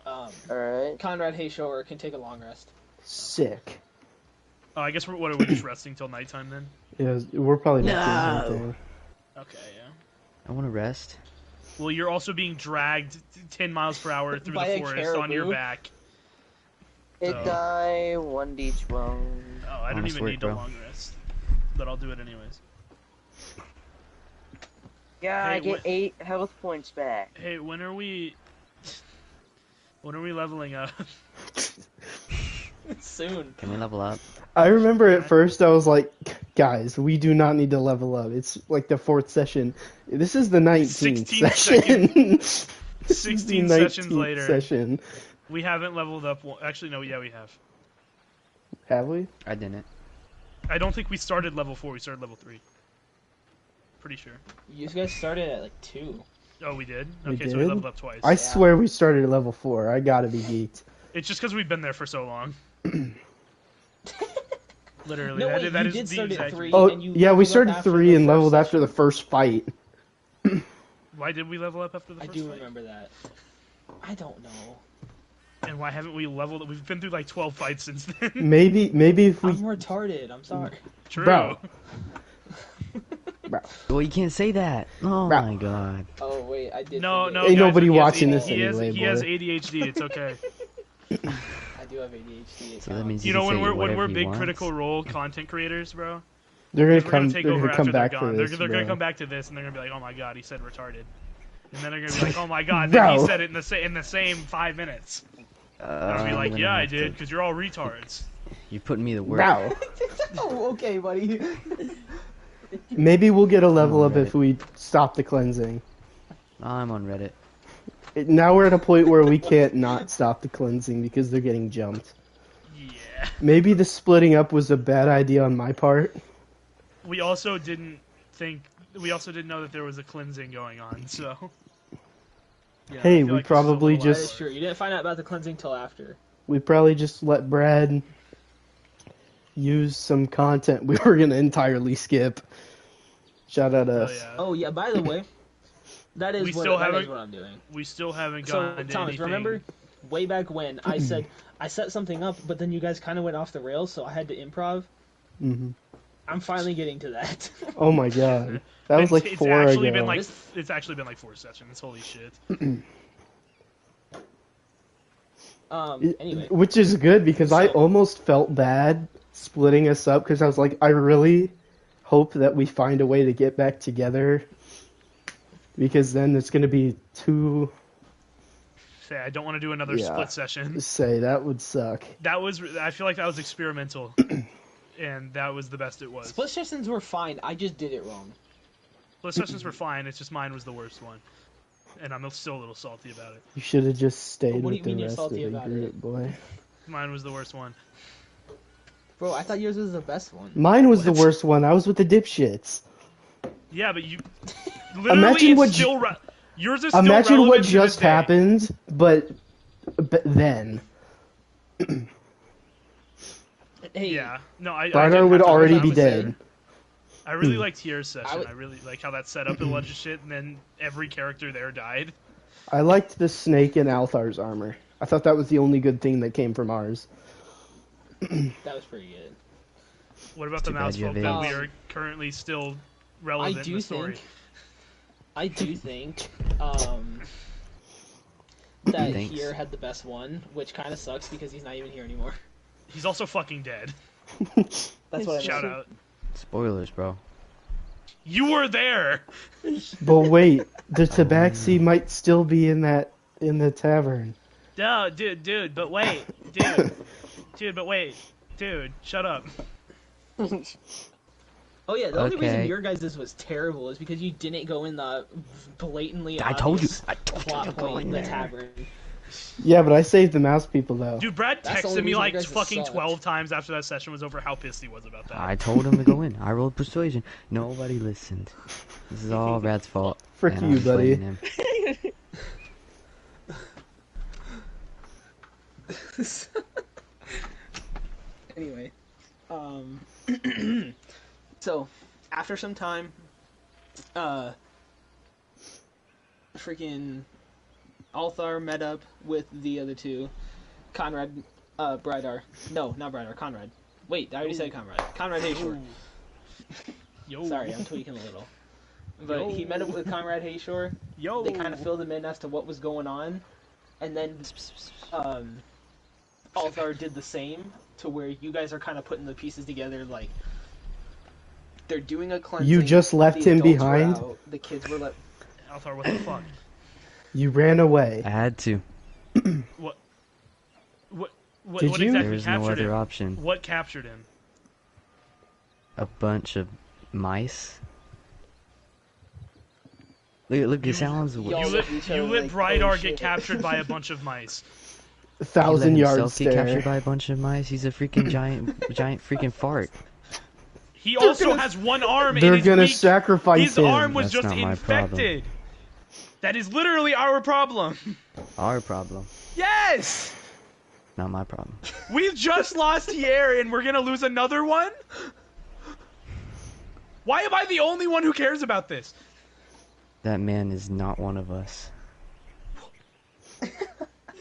Alright. Conrad Hayshower can take a long rest. Sick. Oh, I guess we're just resting till nighttime then. Yeah, we're probably not No. doing anything. Okay, yeah. I want to rest. Well, you're also being dragged 10 miles per hour through By the a forest on your caribou? back. Hit So- die, 1d12. Oh, I don't Honest even work, need bro. the long rest, but I'll do it anyways. Yeah, Hey, I get 8 health points back. Hey, when are we leveling up? Soon. Can we level up? I remember at first I was like, guys, we do not need to level up. It's like the 4th session. This is the 19th 16th session. This is 16 the sessions 19th later. Session. We haven't leveled up. Actually, no. Yeah, we have. Have we? I didn't. I don't think we started level 4. We started level 3. Pretty sure. You guys started at like 2. Oh, we did. We Okay, so we did? leveled up twice. I swear we started at level 4. I gotta be geeked. It's just because we've been there for so long. Literally, No, that, wait, that you is did the start at exact 3. reason. Oh, And you yeah, we leveled up started after 3 the and first leveled after session. the first fight. Why did we level up after the I first do fight? remember that. I don't know. And why haven't we leveled? We've been through like 12 fights since then. Maybe if we... I'm retarded. I'm sorry. True. Bro. Well, you can't say that. Oh Bro. my god. Oh wait, I did. No, forget. no. Ain't guys, nobody he has watching AD- this he has, anyway, He has boy. ADHD. It's okay. I do have ADHD. It So that counts. means You he know, can when say we're whatever he big wants. Critical Role content creators, bro. They're We're gonna gonna come. take They're over gonna after come they're back for gone. this, They're gonna bro. come back to this, and they're gonna be like, "Oh my god, he said retarded," and then they're gonna be like, "Oh my god, then he Bro. said it in the same 5 minutes." And I'll be I'm like, gonna "Yeah, I have to- did, because you're all retards." You're putting me to work. Bro. Oh, okay, buddy. Maybe we'll get a level up Reddit. if we stop the cleansing. I'm on Reddit. Now we're at a point where we can't not stop the cleansing because they're getting jumped. Yeah. Maybe the splitting up was a bad idea on my part. We also didn't know that there was a cleansing going on. So. Yeah, Hey, I feel we like this is a probably little That just- is true. You didn't find out about the cleansing till after. We probably just let Brad use some content we were gonna entirely skip. Shout out Oh, us. yeah. Oh yeah. By the way, that is We what still that is haven't- what I'm doing. We still haven't So gotten to Thomas, anything. remember way back when I said I set something up, but then you guys kind of went off the rails, so I had to improv. hmm I'm finally getting to that. Oh my god. That was like it's 4 actually ago. been like it's actually been like 4 sessions. Holy shit. Anyway. Which is good because I So- almost felt bad splitting us up because I was like, I really hope that we find a way to get back together because then it's going to be too. Say, I don't want to do another Yeah. split session. Say that would suck. I feel like that was experimental, and that was the best it was. Split sessions were fine. I just did it wrong. Split sessions were fine. It's just mine was the worst one, and I'm still a little salty about it. You should have just stayed What do with you mean the you're rest of salty the about group, it? boy. Mine was the worst one. Bro, I thought yours was the best one. Mine was the What? worst one. I was with the dipshits. Yeah, but you literally Imagine it's what still yours is still Imagine relevant what to this just day. happened, but then. Hey, Yeah, no, I Bardar didn't would have to already have be that dead. scene. I really liked Tier's session. would- I really like how that set up a bunch of shit, and then every character there died. I liked the snake in Althar's armor. I thought that was the only good thing that came from ours. that was pretty good. What about the Too bad mouse you have folk that we AIDS. are currently still relevant I in do the story? think. I do think. That Thanks. here had the best one, which kind of sucks because he's not even here anymore. He's also fucking dead. That's what I Shout meant. out. Spoilers, bro. You were there. But wait, the tabaxi might still be in the tavern. No, dude, but wait, dude, shut up. Oh yeah, the only reason Okay. your guys' was terrible is because you didn't go in the blatantly I told you. obvious I told you plot to go point in in the there. tavern. Yeah, but I saved the mouse people though. Dude, Brad That's the only texted me reason like you guys fucking sucked. 12 times after that session was over how pissed he was about that. I told him to go in. I rolled persuasion. Nobody listened. This is all Brad's fault. Frick and you, I'm buddy. blaming him. Anyway, so after some time, freaking Althar met up with the other two, Conrad, Brydar. No, not Brydar, Conrad. Wait, I already said Conrad. Conrad Hayshore. Yo. Sorry, I'm tweaking a little. But he met up with Conrad Hayshore. Yo. They kind of filled him in as to what was going on, and then Althar did the same to where you guys are kind of putting the pieces together. Like they're doing a cleansing. You just left the him adults were behind? out, the kids were let. Althar, what the fuck? You ran away. I had to. What Did what you? exactly There was no captured other him? option. What captured him? A bunch of mice. Look, it sounds. Y'all You let let, each you other, let like, Brydar oh, get shit. captured by a bunch of mice. 1,000 He let yard himself get captured stare. by a bunch of mice. He's a freaking giant freaking fart. He also has one arm and They're his gonna weak. sacrifice His him. arm was That's just not my infected. That is literally our problem. Our problem, Yes! not my problem. We've just lost Hier and we're gonna lose another one? Why am I the only one who cares about this? That man is not one of us.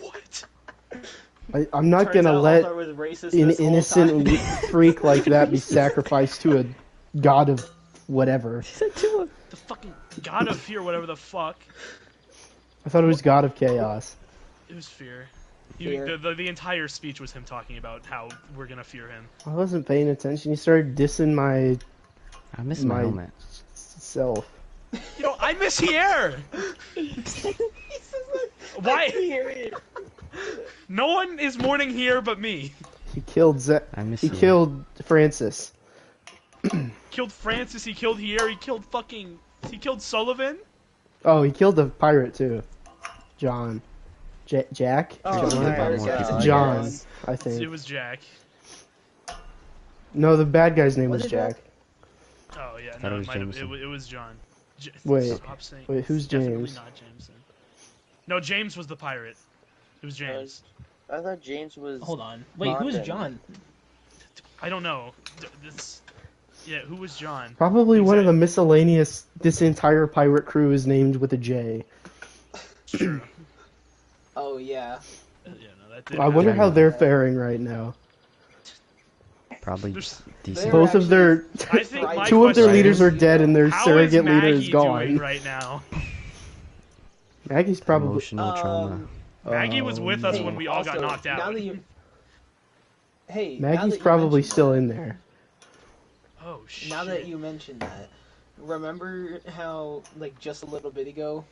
What? I'm not Turns gonna out let Althar was racist an this whole innocent time. freak like that be sacrificed to a god of whatever. The fucking god of fear, whatever the fuck. I thought it was god of chaos. It was fear. Fear. The entire speech was him talking about how we're gonna fear him. I wasn't paying attention. You started dissing my I miss my helmet. self. You know, I miss Hier! Why? No one is mourning here but me. He killed I miss He you. killed Francis. Killed Francis, he killed Hier, he killed Sullivan. Oh, he killed the pirate too. John. Jack? Oh, John? pirate guy. guy. John, Yes. I It think. was Jack. No, the bad guy's name Was was it Jack? Jack. Oh yeah, Thought no, it was it might have. Jameson. It was John. Wait, Stop saying. wait, who's it's definitely James? not Jameson. No, James was the pirate. It was James. I thought James was. Hold on. Wait, who's London. John? I don't know. Yeah, who was John? Probably one of the Exactly. miscellaneous. This entire pirate crew is named with a J. It's true. Oh yeah. Yeah, no, that did. I wonder how Jack. they're faring right now. Probably There's- decent. Both of their I think my two of their question leaders is, are dead, and their how is surrogate leader Maggie is doing gone. right now? Maggie's probably. Emotional trauma. Maggie was with us no. when we all got knocked out. Now that you, now Maggie's that you probably mention still that, in there. Oh shit! Now that you mention that, remember how like just a little bit ago,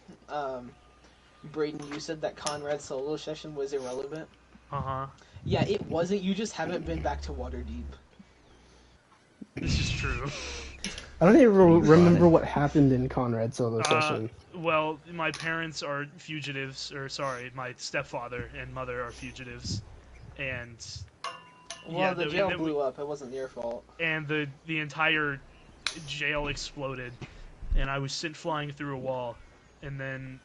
Braden, you said that Conrad's solo session was irrelevant. Uh-huh. Yeah, it wasn't. You just haven't been back to Waterdeep. This is true. I don't even You got remember it. what happened in Conrad's solo session. Well, my parents are fugitives, or sorry, my stepfather and mother are fugitives, and Well, yeah, the jail blew up. It wasn't your fault. and the entire jail exploded, and I was sent flying through a wall, and then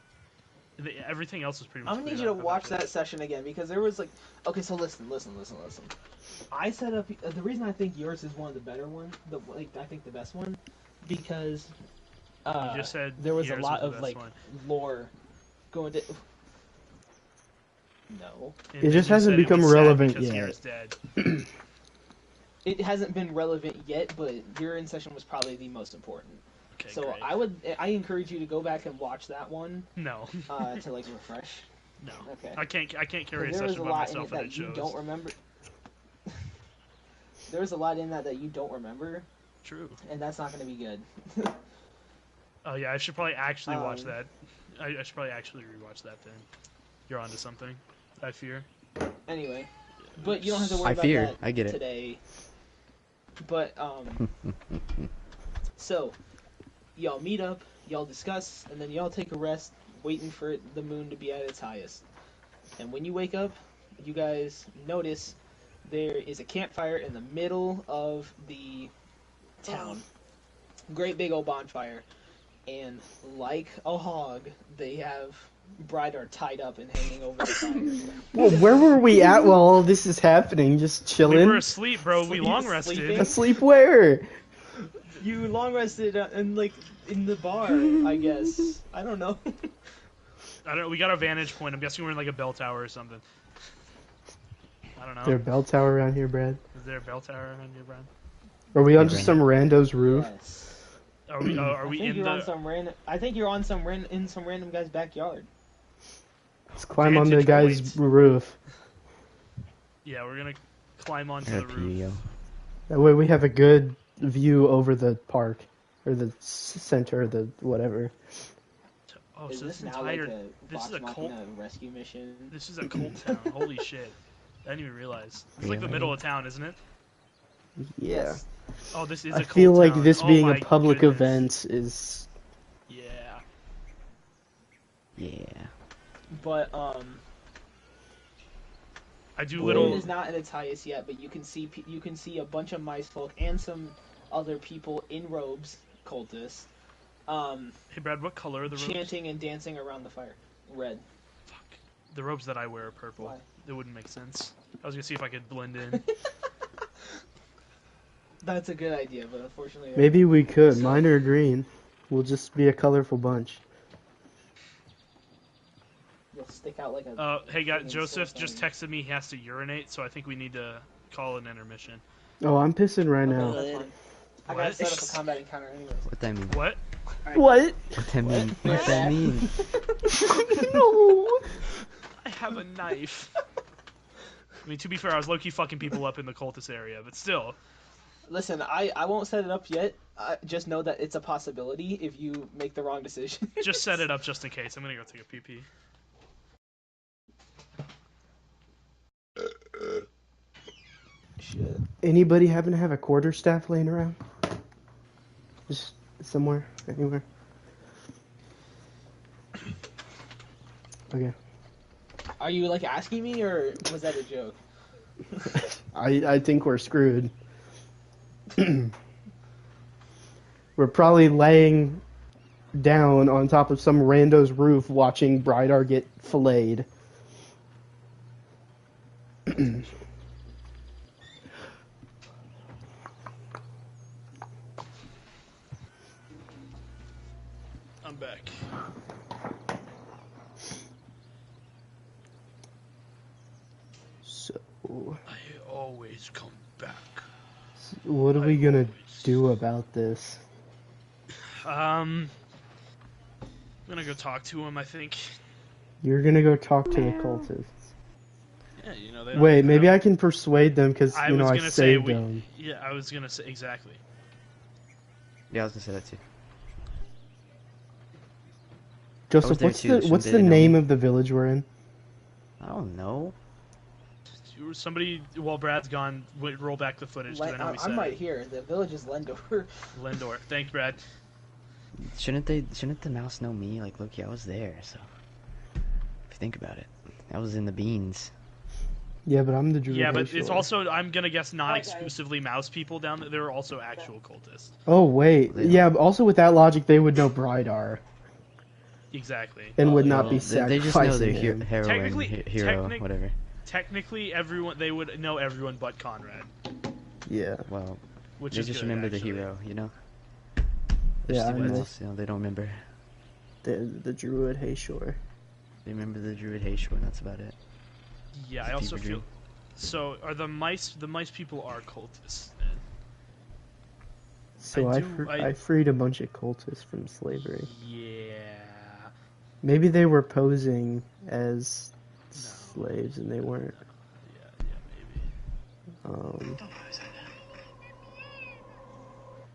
everything else was pretty much. I'm gonna need cleared you to up watch after that session again because there was like, okay, so listen. I set up the reason I think yours is one of the better ones, I think the best one, because You just said there was a yours lot was the of best like one. lore going to. No, And It then just you hasn't said it become was sad relevant because yet. Yours dead. it hasn't been relevant yet, but your in session was probably the most important. Okay, So great. I encourage you to go back and watch that one No, to like refresh. no. Okay. I can't carry a There was session a by lot in myself it and that it you shows. don't remember. There was a lot in that you don't remember, True. and that's not going to be good. Oh yeah, I should probably actually watch Um, that. I should probably actually rewatch that then. You're onto something, I fear. Anyway, but you don't have to worry I about fear. that I get it. today. But so y'all meet up, y'all discuss, and then y'all take a rest, waiting for the moon to be at its highest. And when you wake up, you guys notice there is a campfire in the middle of the town. Great big old bonfire. And like a hog, they have Brydar tied up and hanging over the fire. Well, where were we at while all this is happening? Just We chilling? were asleep, bro. We long rested. Sleeping? Asleep where? You long rested in the bar, I guess. I don't know. I don't know. We got a vantage point. I'm guessing we're in like a bell tower or something. I don't know. Is there a bell tower around here, Brad? Is there a bell tower around here, Brian? Are we on Hey, just some rando's roof? Yes. Are we? Are we in on the? some random. I think you're on some in some random guy's backyard. Let's climb on the Vantage guy's point. roof. Yeah, we're gonna climb onto Or the roof. PEO. That way we have a good view over the park. Or the center, the whatever. Oh, Is so this this now entire. like a this is Vox a cult. Machina rescue mission? This is a cult town. Holy shit! I didn't even realize. It's like the Really? middle of town, isn't it? Yeah. Yes. Oh, this is. I a cult feel like town. this Oh being my a public goodness. event is. Yeah. Yeah. But I do the little. moon is not at its highest yet, but you can see a bunch of mice folk and some other people in robes, cultists, Hey, Brad, what color are the robes? chanting and dancing around the fire. Red. Fuck. The robes that I wear are purple. Why? It wouldn't make sense. I was gonna see if I could blend in. That's a good idea, but unfortunately, Maybe we could. So- Mine are green. We'll just be a colorful bunch. you'll stick out like a. Hey, guys, friggin' Joseph sore just thumb. texted me he has to urinate, so I think we need to call an intermission. Oh, I'm pissing right Okay, now. that's fine. I What? gotta set up a combat encounter anyways. What that mean? What? What? What that mean? What that mean? No. I have a knife. I mean, to be fair, I was low-key fucking people up in the cultist area, but still. Listen, I won't set it up yet. Just know that it's a possibility if you make the wrong decision. Just set it up just in case. I'm gonna go take a pee-pee. Shit. Anybody happen to have a quarterstaff laying around? Just somewhere, anywhere. Okay. Are you like asking me, or was that a joke? I think we're screwed. We're probably laying down on top of some rando's roof watching Brydar get filleted. I'm back. So, I always come back. What are we gonna do about this? I'm gonna go talk to him. I think. You're gonna go talk to the cultists. Yeah, you know they don't. Wait, maybe I can persuade them because I you know was I gonna say saved we. them. Yeah, I was gonna say exactly. Yeah, I was gonna say that too. Joseph, there what's too, the shouldn't the they know name me? of the village we're in? I don't know. Somebody, while Brad's gone, roll back the footage. 'Cause I know we said I'm right it. here. The village is Lendor. Lindor. Thanks, Brad. Shouldn't the mouse know me? Like, look, I was there, so. If you think about it. I was in the beans. Yeah, but I'm the druid. Yeah, but Hayshore. it's also, I'm gonna guess, not exclusively mouse people down there. There are also actual cultists. Oh wait, They don't- yeah. Also, with that logic, they would know Brydar Exactly. and would not Well, be they just know sacrificing their him. heroine, Technically- hero, technic- whatever. Technically, everyone they would know everyone but Conrad, Yeah, Well, which they is just good, remember actually. the hero, you know? yeah. I'm Everyone the, else, you know, they don't remember. the druid Hayshore. They remember the druid Hayshore, and that's about it. Yeah, It's I a also fever feel. dream. So, are the mice people are cultists? Then? So I freed a bunch of cultists from slavery. Yeah. Maybe they were posing as No. slaves and they weren't. Yeah, maybe. Um,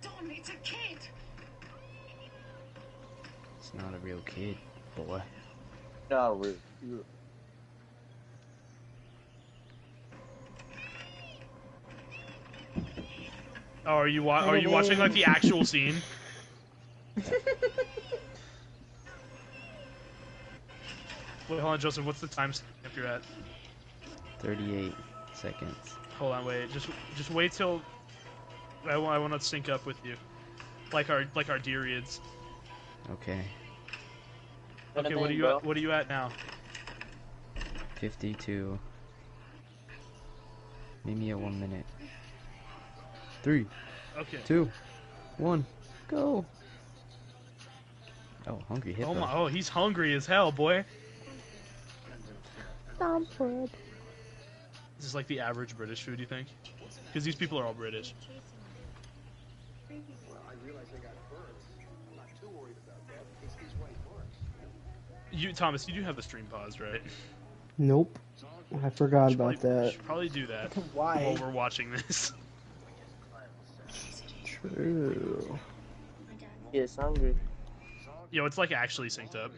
Don, it's a kid. It's not a real kid, boy. No, rude. Oh, are you watching like the actual scene? Wait, hold on, Joseph. What's the time stamp you're at? 38 seconds. Hold on, wait. Just wait till I want to sync up with you, like our Deerids. Okay. Okay, what are you at now? 52. Meet me at 1 minute. 3, Okay. 2, 1, go! Oh, hungry hippo. Oh my! Oh, he's hungry as hell, boy. Stamford. This is like the average British food, you think? Because these people are all British. You, Thomas, you do have the stream paused, right? nope, I forgot about that. Should probably do that Why? while we're watching this. True. He is hungry. Yo, it's like actually synced up.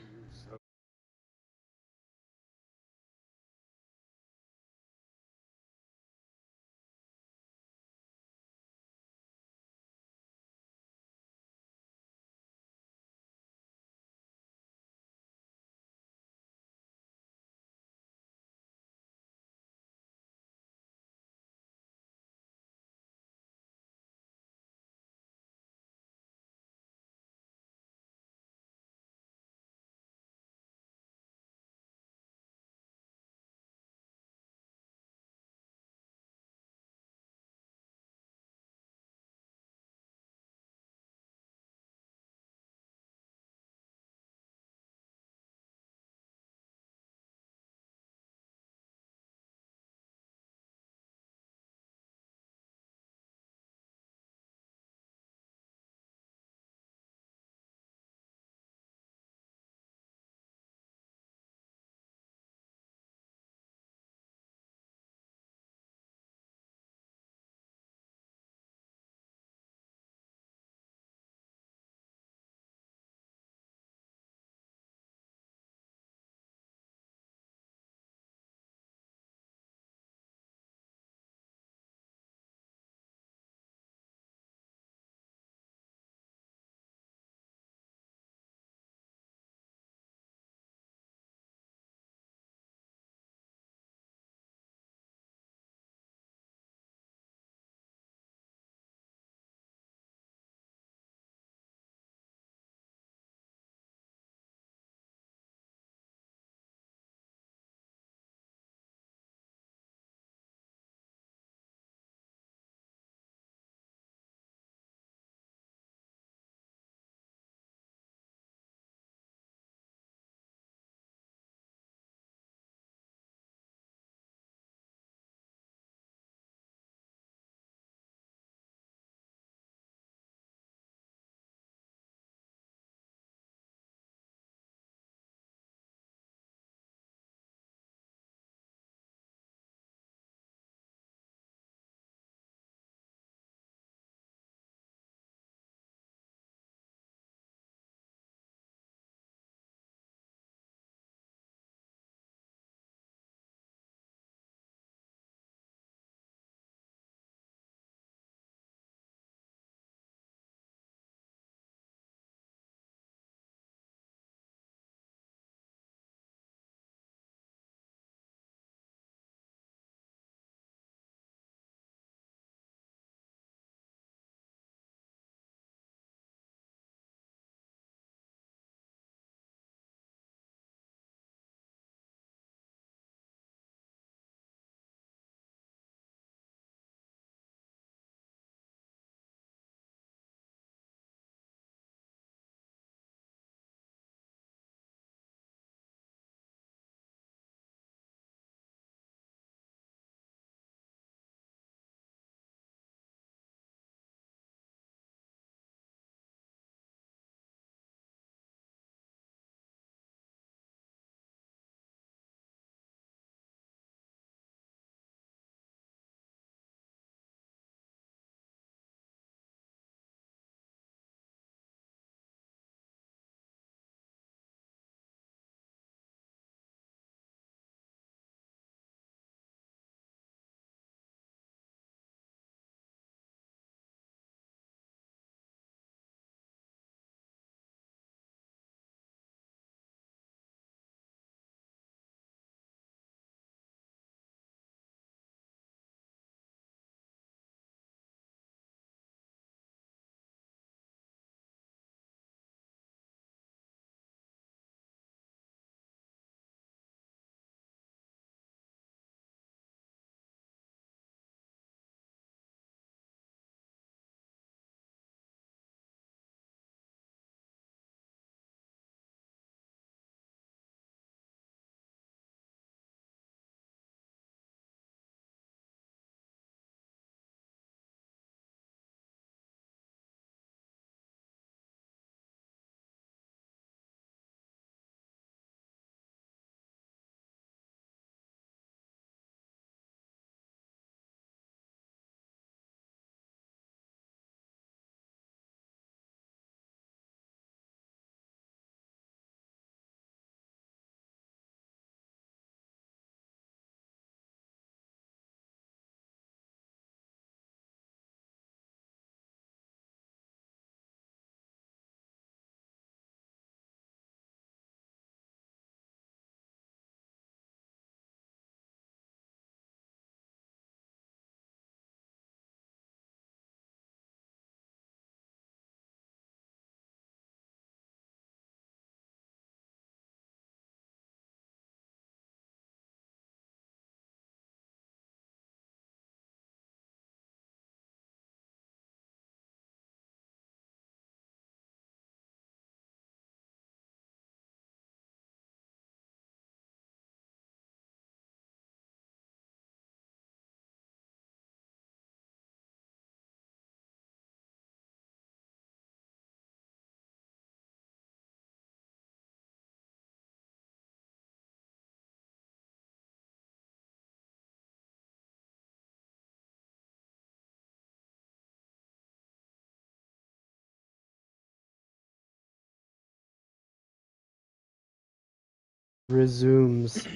resumes.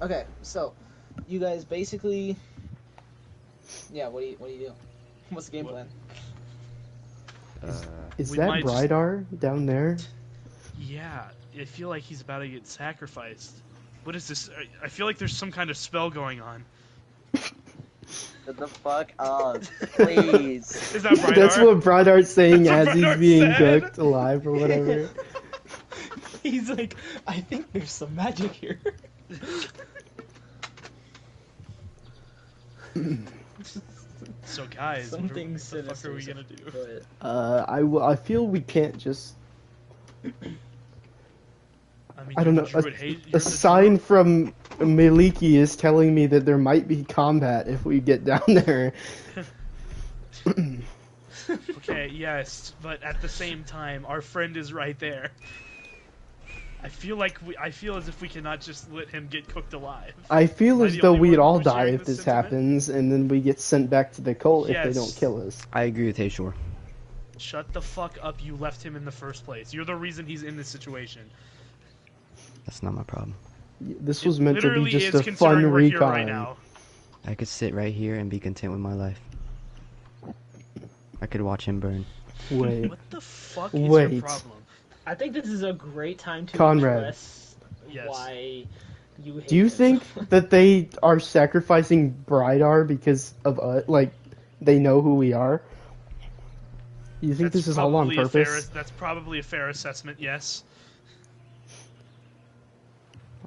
Okay, so you guys basically, yeah. What do you do? What's the game What- plan? Is We that might just- Brydar down there? Yeah, I feel like he's about to get sacrificed. What is this? I feel like there's some kind of spell going on. Shut the fuck up, please. Is that Brydar? That's what Brydar's saying That's as what he's Brydar being said. cooked alive or whatever. He's like, I think there's some magic here. So guys, Something what the fuck are we sinister. gonna do? Go ahead. I feel we can't just. I mean, I don't you're know. the druid, you're A the sign from Miliki is telling me that there might be combat if we get down there. druid. Okay, yes, but at the same time, our friend is right there. I feel as if we cannot just let him get cooked alive. I feel Am I as the though only we'd one all who's die sharing if this sentiment? happens, and then we get sent back to the cult if they Yes. don't kill us. I agree with Hayshore. Shut the fuck up! You left him in the first place. You're the reason he's in this situation. That's not my problem. This It was meant to be literally just is a considering fun we're here right recon. now. I could sit right here and be content with my life. I could watch him burn. Wait, What the fuck is Wait. your problem? I think this is a great time to Conrad. address Yes. why you hate do you him think so much. that they are sacrificing Brydar because of us? Like, they know who we are? You think That's this is all on probably a fair- purpose? That's probably a fair assessment. Yes.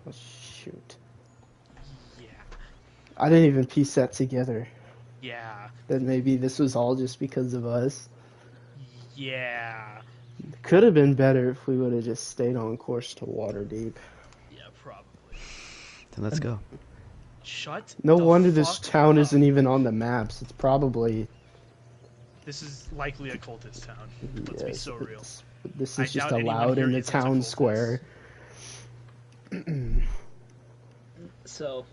Oh, shoot. Yeah. I didn't even piece that together. Yeah. That maybe this was all just because of us. Yeah. Could have been better if we would have just stayed on course to Waterdeep. Yeah. Probably. Then let's go. Shut. No the wonder this fuck town up. isn't even on the maps. It's probably... This is likely a cultist town. Let's be yes, so real. This I is just doubt anyone allowed here in the even has a town cultist. square. So,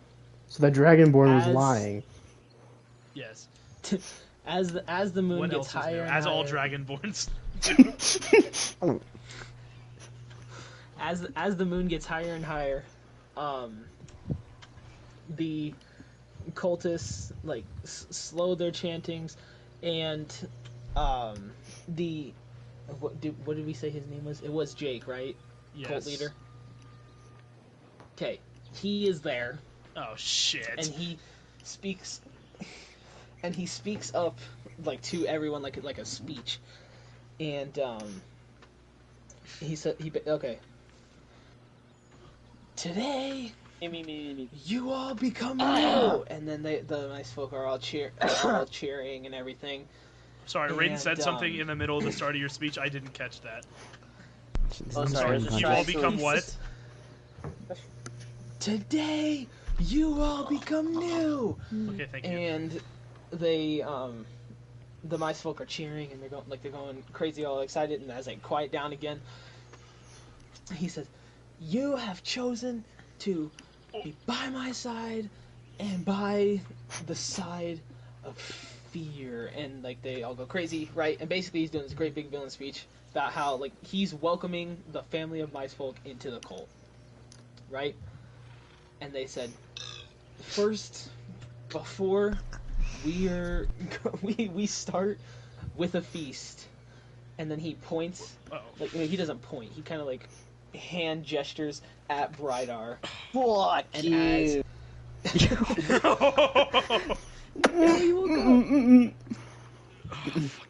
So that Dragonborn was As- lying. Yes. as the moon What gets else is higher there? and As all higher, dragonborns. as the moon gets higher and higher, the cultists like slow their chantings, and the what did we say his name was? It was Jake, right? Yes. Cult leader. Okay, he is there, Oh shit. and he speaks up like to everyone like a speech, and he said okay. Today Me. you all become new, and then the nice folk are all cheering and everything. Sorry, Raiden and, said something in the middle of the start of your speech. I didn't catch that. Oh, This sorry, is just You try all to- become what? Today you all become new, Okay, thank you. and they the mice folk are cheering and they're going crazy, all excited, and as they quiet down again, he says, "You have chosen to be by my side and by the side of fear," and like they all go crazy, right? And basically he's doing this great big villain speech about how like he's welcoming the family of mice folk into the cult, right? And they said, first, before we start with a feast, and then he points, Uh-oh. like he doesn't point, he kind of like hand gestures at Brydar, Fuck and you.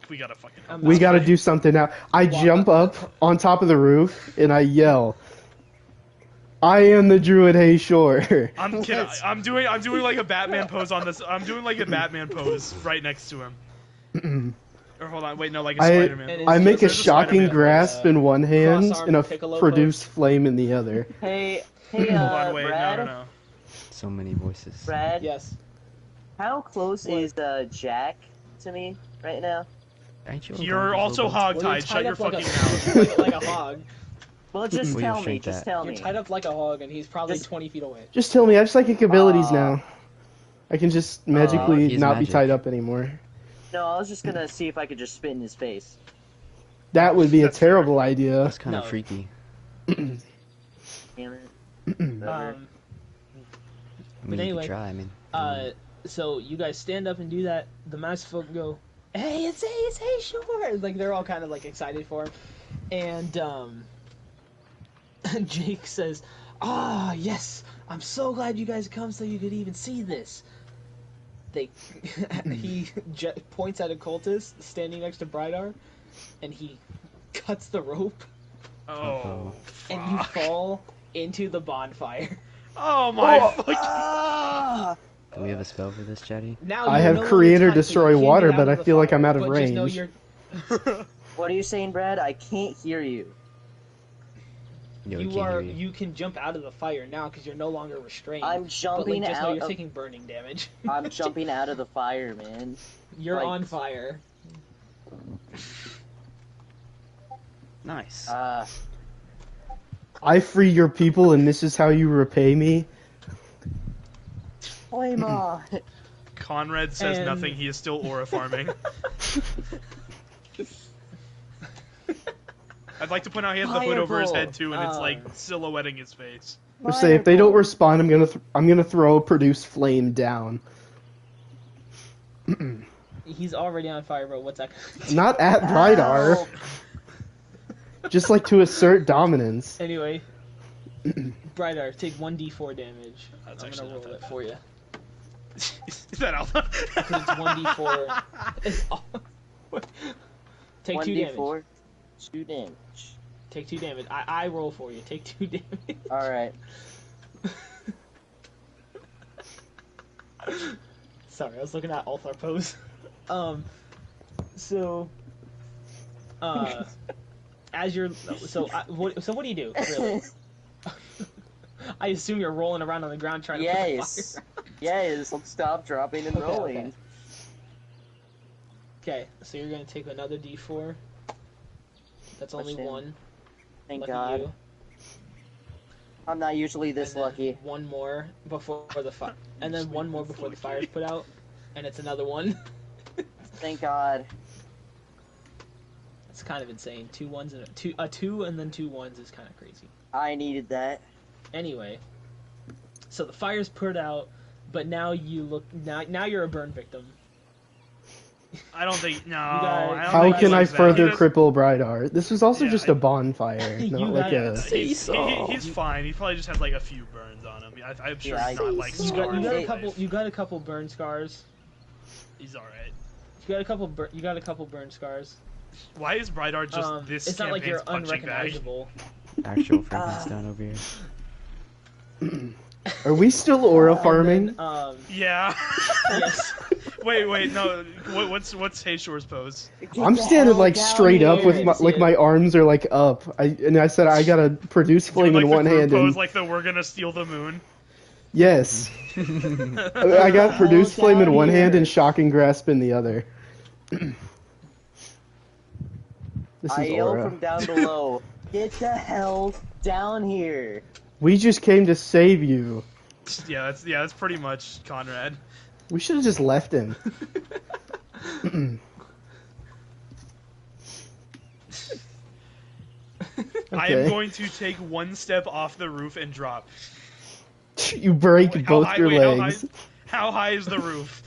We gotta fucking. I'm We not gotta right. do something now. I jump up on top of the roof and I yell, "I am the Druid Hayshore." I'm kidding. I'm doing like a Batman pose on this. I'm doing like a Batman pose right next to him. Or hold on, wait, no, like a I- Spider-Man. And I make a There's shocking Spider-Man. grasp in one hand cross-arm and a piccolo produce pose. flame in the other. Hey, Hold on, wait, Brad. no. So many voices. Brad, Yes. how close What? is Jack to me right now? Ain't you You're uncomfortable, also bud? Well, you're hogtied. Shut tied your up like fucking mouth. like a hog. Well, just Will you tell me. shrink Just that? tell You're me. tied up like a hog, and he's probably Just- 20 feet away. Just tell me, I have psychic abilities Aw. now. I can just magically He's not magic. be tied up anymore. No, I was just gonna see if I could just spit in his face. That would be a That's fair. terrible idea. That's kind of No. freaky. Damn it. But I mean, you anyway, could try. I mean, so you guys stand up and do that. The masked folk go, "Hey, it's hey, sure!" Like they're all kind of like excited for him, and Jake says, "Ah, yes, I'm so glad you guys come so you could even see this." He points at a cultist standing next to Brydar, and he cuts the rope, Oh, and you fuck. fall into the bonfire. Oh my fucking. Ah! do we have a spell for this, Chatty? Now I you're have no longer create or tight, so you destroy can't get water, out but of I the feel like fire, I'm out of but just know range. you're What are you saying, Brad? I can't hear you. Yo, we you can't are hear you can jump out of the fire now because you're no longer restrained. I'm but jumping like, just know out you're of. taking burning damage. I'm jumping out of the fire, man. You're like- on fire. Nice. I free your people, and this is how you repay me. Flame on. Conrad says And- nothing. He is still aura farming. I'd like to point out he has the hood over his head too, and it's like silhouetting his face. I say if they don't respond, I'm gonna throw produce flame down. He's already on fire, bro. What's that? Not at Brydar, just like to assert dominance. Anyway, Brydar, take 1d4 damage. That's I'm actually gonna not roll that it for you. Is that out? Because it's 1d4. It's all... Take 2 damage. 1d4, 2 damage. Take 2 damage. I roll for you. Take 2 damage. Alright. Sorry, I was looking at Althar pose. So, as you're, what do you do? Really? I assume you're rolling around on the ground trying to put the Yes. fire. Yes, let's stop dropping and Okay, rolling. Okay, so you're gonna take another d4. That's only Question. 1. Thank Lucky God. you. I'm not usually this And then lucky. One more before the fire, and then one more before the fire's put out, and it's another one. Thank God. It's kind of insane. 2 ones and a 2 and then 2 ones is kind of crazy. I needed that. Anyway, so the fire's put out, but now now you're a burn victim. I don't think. No. got- I don't How think can he I likes that. further He does- cripple Brydar? This was also Yeah, just I- a bonfire, You not like got- a. He's fine. He probably just has like a few burns on him. I'm sure Yeah, he's not like You scarred. got a for couple. life. You got a couple burn scars. He's all right. You got a couple. You got a couple burn scars. Why is Brydar just this It's not like you're campaign's punching bag? unrecognizable. Actual Frankenstein over here. Are we still aura farming? And then, Yeah. yes. wait, no. What's Hayshore's pose? I'm standing like straight up with here. my arms are like up. I said I gotta produce flame Doing, in like, one the group hand pose, and like the we're gonna steal the moon. yes, I got produce flame in one hand and shocking grasp in the other. This I is yell aura. from down below. Get the hell down here. We just came to save you. Yeah, that's pretty much Conrad. We should have just left him. I am Okay. going to take one step off the roof and drop. You break Wait, both your legs. How high is the roof?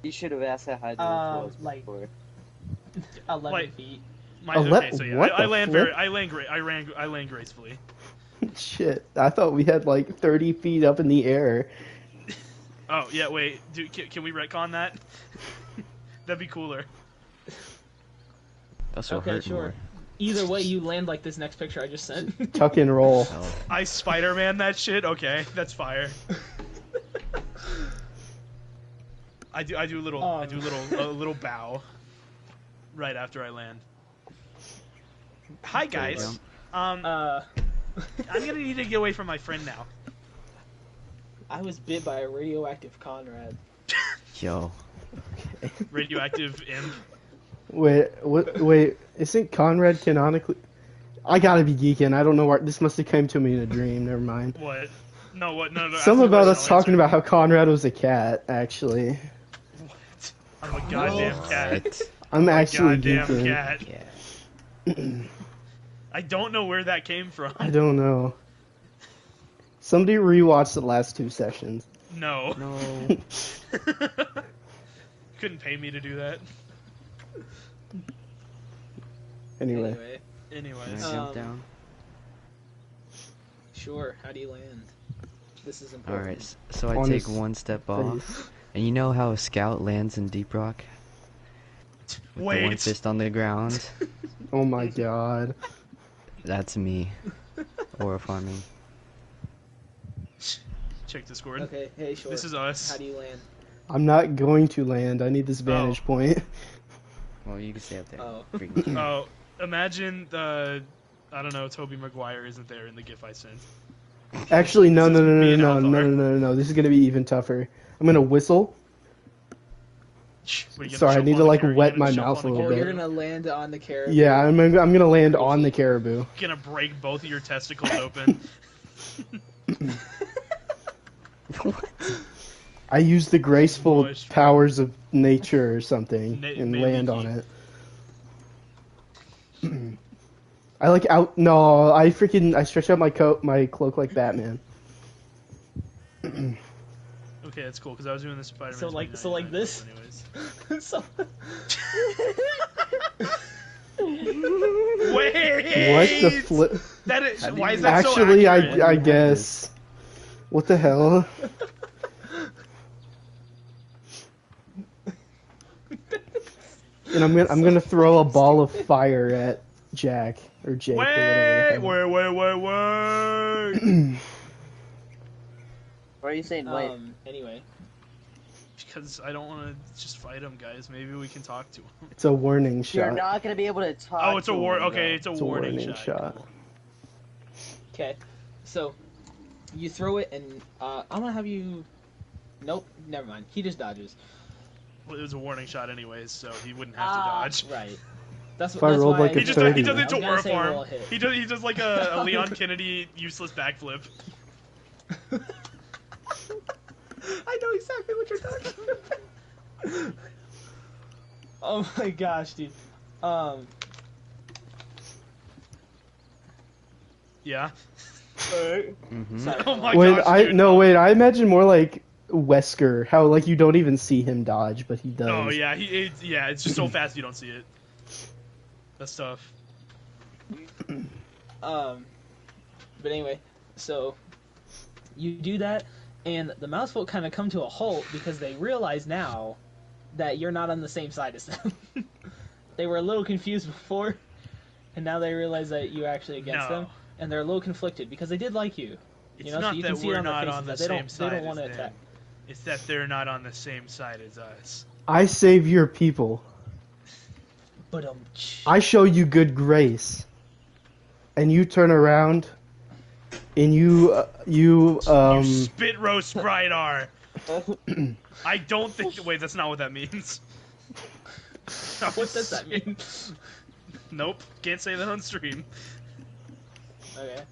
You should have asked how high the roof was like- before. 11 Like- feet. Okay, so yeah, what I the land flip? I land gracefully. Shit, I thought we had like 30 feet up in the air. Oh yeah, wait, can we retcon that? That'd be cooler. That's what Okay, hurt sure. more. Either way, you land like this next picture I just sent. Tuck and roll. Oh, I Spider-Man that shit. Okay, that's fire. I do a little bow right after I land. Hi guys. I'm gonna need to get away from my friend now. I was bit by a radioactive Conrad. yo. Radioactive imp. Wait, isn't Conrad canonically... I gotta be geeking, I don't know where... This must have come to me in a dream, never mind. What? No, what? No. Something about us no talking answer. about how Conrad was a cat, actually. I'm a goddamn cat. What? I'm actually Goddamn geeking. cat. Yeah. I don't know where that came from. I don't know. Somebody rewatched the last 2 sessions. No. No. Couldn't pay me to do that. Anyway. Anyways. Can I jump down? Sure. How do you land? This is important. Alright, so I On take his one step off. face. And you know how a scout lands in Deep Rock? With the one Wait. fist on the ground? Oh my god. That's me. Aura farming. Check Discord. Okay. Hey, sure. This is us. How do you land? I'm not going to land. I need this vantage point. Well, you can stay up there. Oh. Freaking kid. Oh, imagine the, I don't know, Toby Maguire isn't there in the GIF I sent. Actually, no, This no, is no, me no, and no, no, Alvar. no, no, no. This is gonna be even tougher. I'm gonna whistle. What, are you gonna Sorry, I jump need on to, the like, car- you wet gonna my jump mouth on a the little Oh, bit. you're caribou? gonna land on the caribou. Yeah, I'm gonna land on the caribou. Gonna break both of your testicles open. I use the graceful Moist. powers of nature or something and Maybe land he- on it. I like out. No, I stretch out my cloak like Batman. Okay, that's cool, because I was doing this Spider-Man. So like 2099 this. anyways. So. Wait! What the flip? That is, How do why you- is that so Actually, accurate? I guess. What the hell? And I'm gonna throw a ball of fire at Jack or Jake or whatever. Wait! Why are you saying wait? Anyway. Because I don't want to just fight him, guys. Maybe we can talk to him. It's a warning You're shot. not gonna be able to talk. Oh, it's a to war. him, Okay, though. it's a It's a warning, warning shot. Cool. Okay. So, you throw it, and I'm gonna have you. Nope. Never mind. He just dodges. Well, it was a warning shot, anyways, so he wouldn't have to Ah. dodge. Right. That's If I that's rolled why like a He just 30. he does I it to was gonna Aura say roll a farm. hit. He does like a Leon Kennedy useless backflip. I know exactly what you're talking about. Oh my gosh, dude. Yeah. Mm-hmm. Sorry. Oh my Wait, gosh. Dude. I imagine more like Wesker, how like you don't even see him dodge, but he does. Oh yeah, it's just so fast you don't see it. That's tough. But anyway, so you do that, and the mouse folk kind of come to a halt because they realize now that you're not on the same side as them. They were a little confused before, and now they realize that you're actually against No. them, and they're a little conflicted because they did like you. It's You know, so not you that can see it we're on their not faces on the that they same don't side want as to them. attack. It's that they're not on the same side as us. I save your people. But I show you good grace, and you turn around, and you You spit roast Sprite-R. I don't think. Wait, that's not what that means. what does that mean? Nope, can't say that on stream. Okay.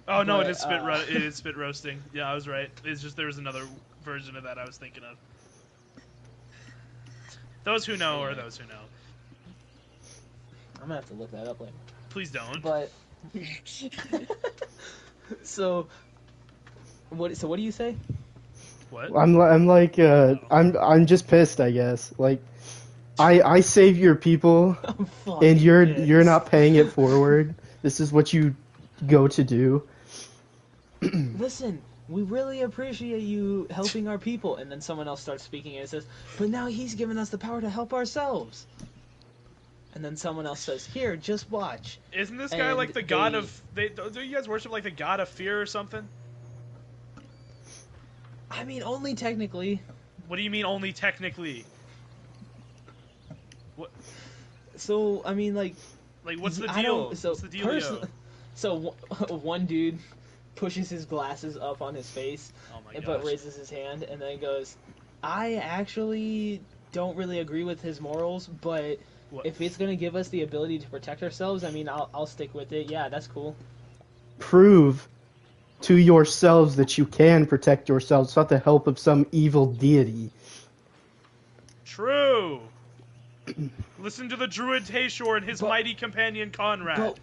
Oh no, But, it is it is spit roasting. Yeah, I was right. It's just there was another version of that I was thinking of. Those who know are those who know. I'm gonna have to look that up later. Please don't. But so what do you say? What? I'm just pissed, I guess. Like, I save your people, I'm and you're pissed. not paying it forward. This is what you go to do. Listen, we really appreciate you helping our people. And then someone else starts speaking and says, but now he's given us the power to help ourselves. And then someone else says, here, just watch. Isn't this guy And like the god they- of? Do you guys worship like the god of fear or something? I mean, only technically. What do you mean only technically? What? So, I mean, like, Like what's the I deal? don't- so What's the dealio? So one dude pushes his glasses up on his face, Oh my but gosh. raises his hand and then goes, I actually don't really agree with his morals, but What? if it's going to give us the ability to protect ourselves, I mean, I'll stick with it. Yeah, that's cool. Prove to yourselves that you can protect yourselves without the help of some evil deity. True. Listen to the druid Tayshore and his mighty companion Conrad.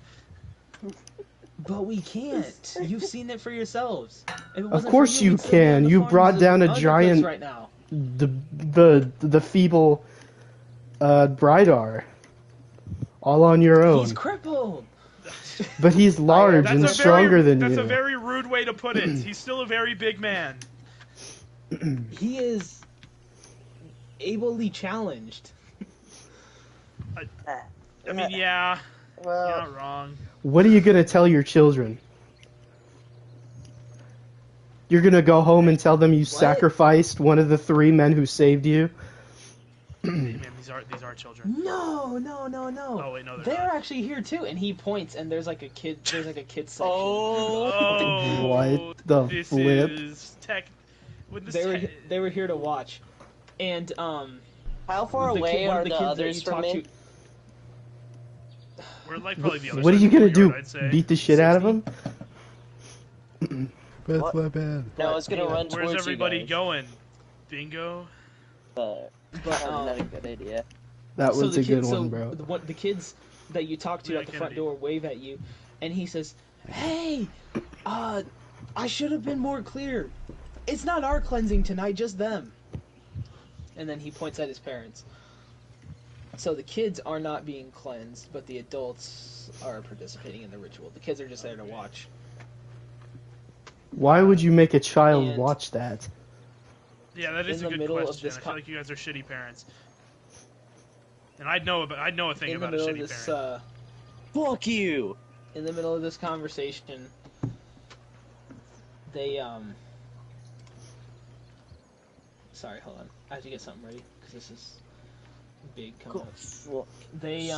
But we can't. You've seen it for yourselves. If it Of wasn't course for you, you we'd still be on can. the You farms brought of down a Undercliffs giant, right now. the feeble, Brydar, all on your own. He's crippled. But he's large That's and stronger than That's you. a very rude way to put it. He's still a very big man. He is ably challenged. I mean, yeah, you're Well, not wrong. What are you gonna tell your children? You're gonna go home and tell them you sacrificed one of the 3 men who saved you? Hey, man, these are children. No. Oh wait, no, They're not. actually here too, and he points, and there's like a kid section. Oh, What the this flip? is tech. With this They were here to watch, and how far the away one are of the the kids that others you from talked me? to. We're like probably the other What are side you of the gonna do? courtyard, I'd say. Beat the shit out of 60? him? What? my bad. No, I was gonna run Where's towards everybody you guys, going? Bingo. but probably not a good idea. That So was the a good kids, one, bro. the kids that you talk to Yeah, at the front Kennedy. door wave at you, and he says, "Hey, I should have been more clear. It's not our cleansing tonight, just them." And then he points at his parents. So the kids are not being cleansed, but the adults are participating in the ritual. The kids are just there to watch. Why would you make a child And- watch that? Yeah, that is In a the good middle of question. this I feel like you guys are shitty parents. And I'd know a thing In the about a middle of shitty this, parent. Fuck you! in the middle of this conversation, they Sorry, hold on. I have to get something ready because this is big coming up. They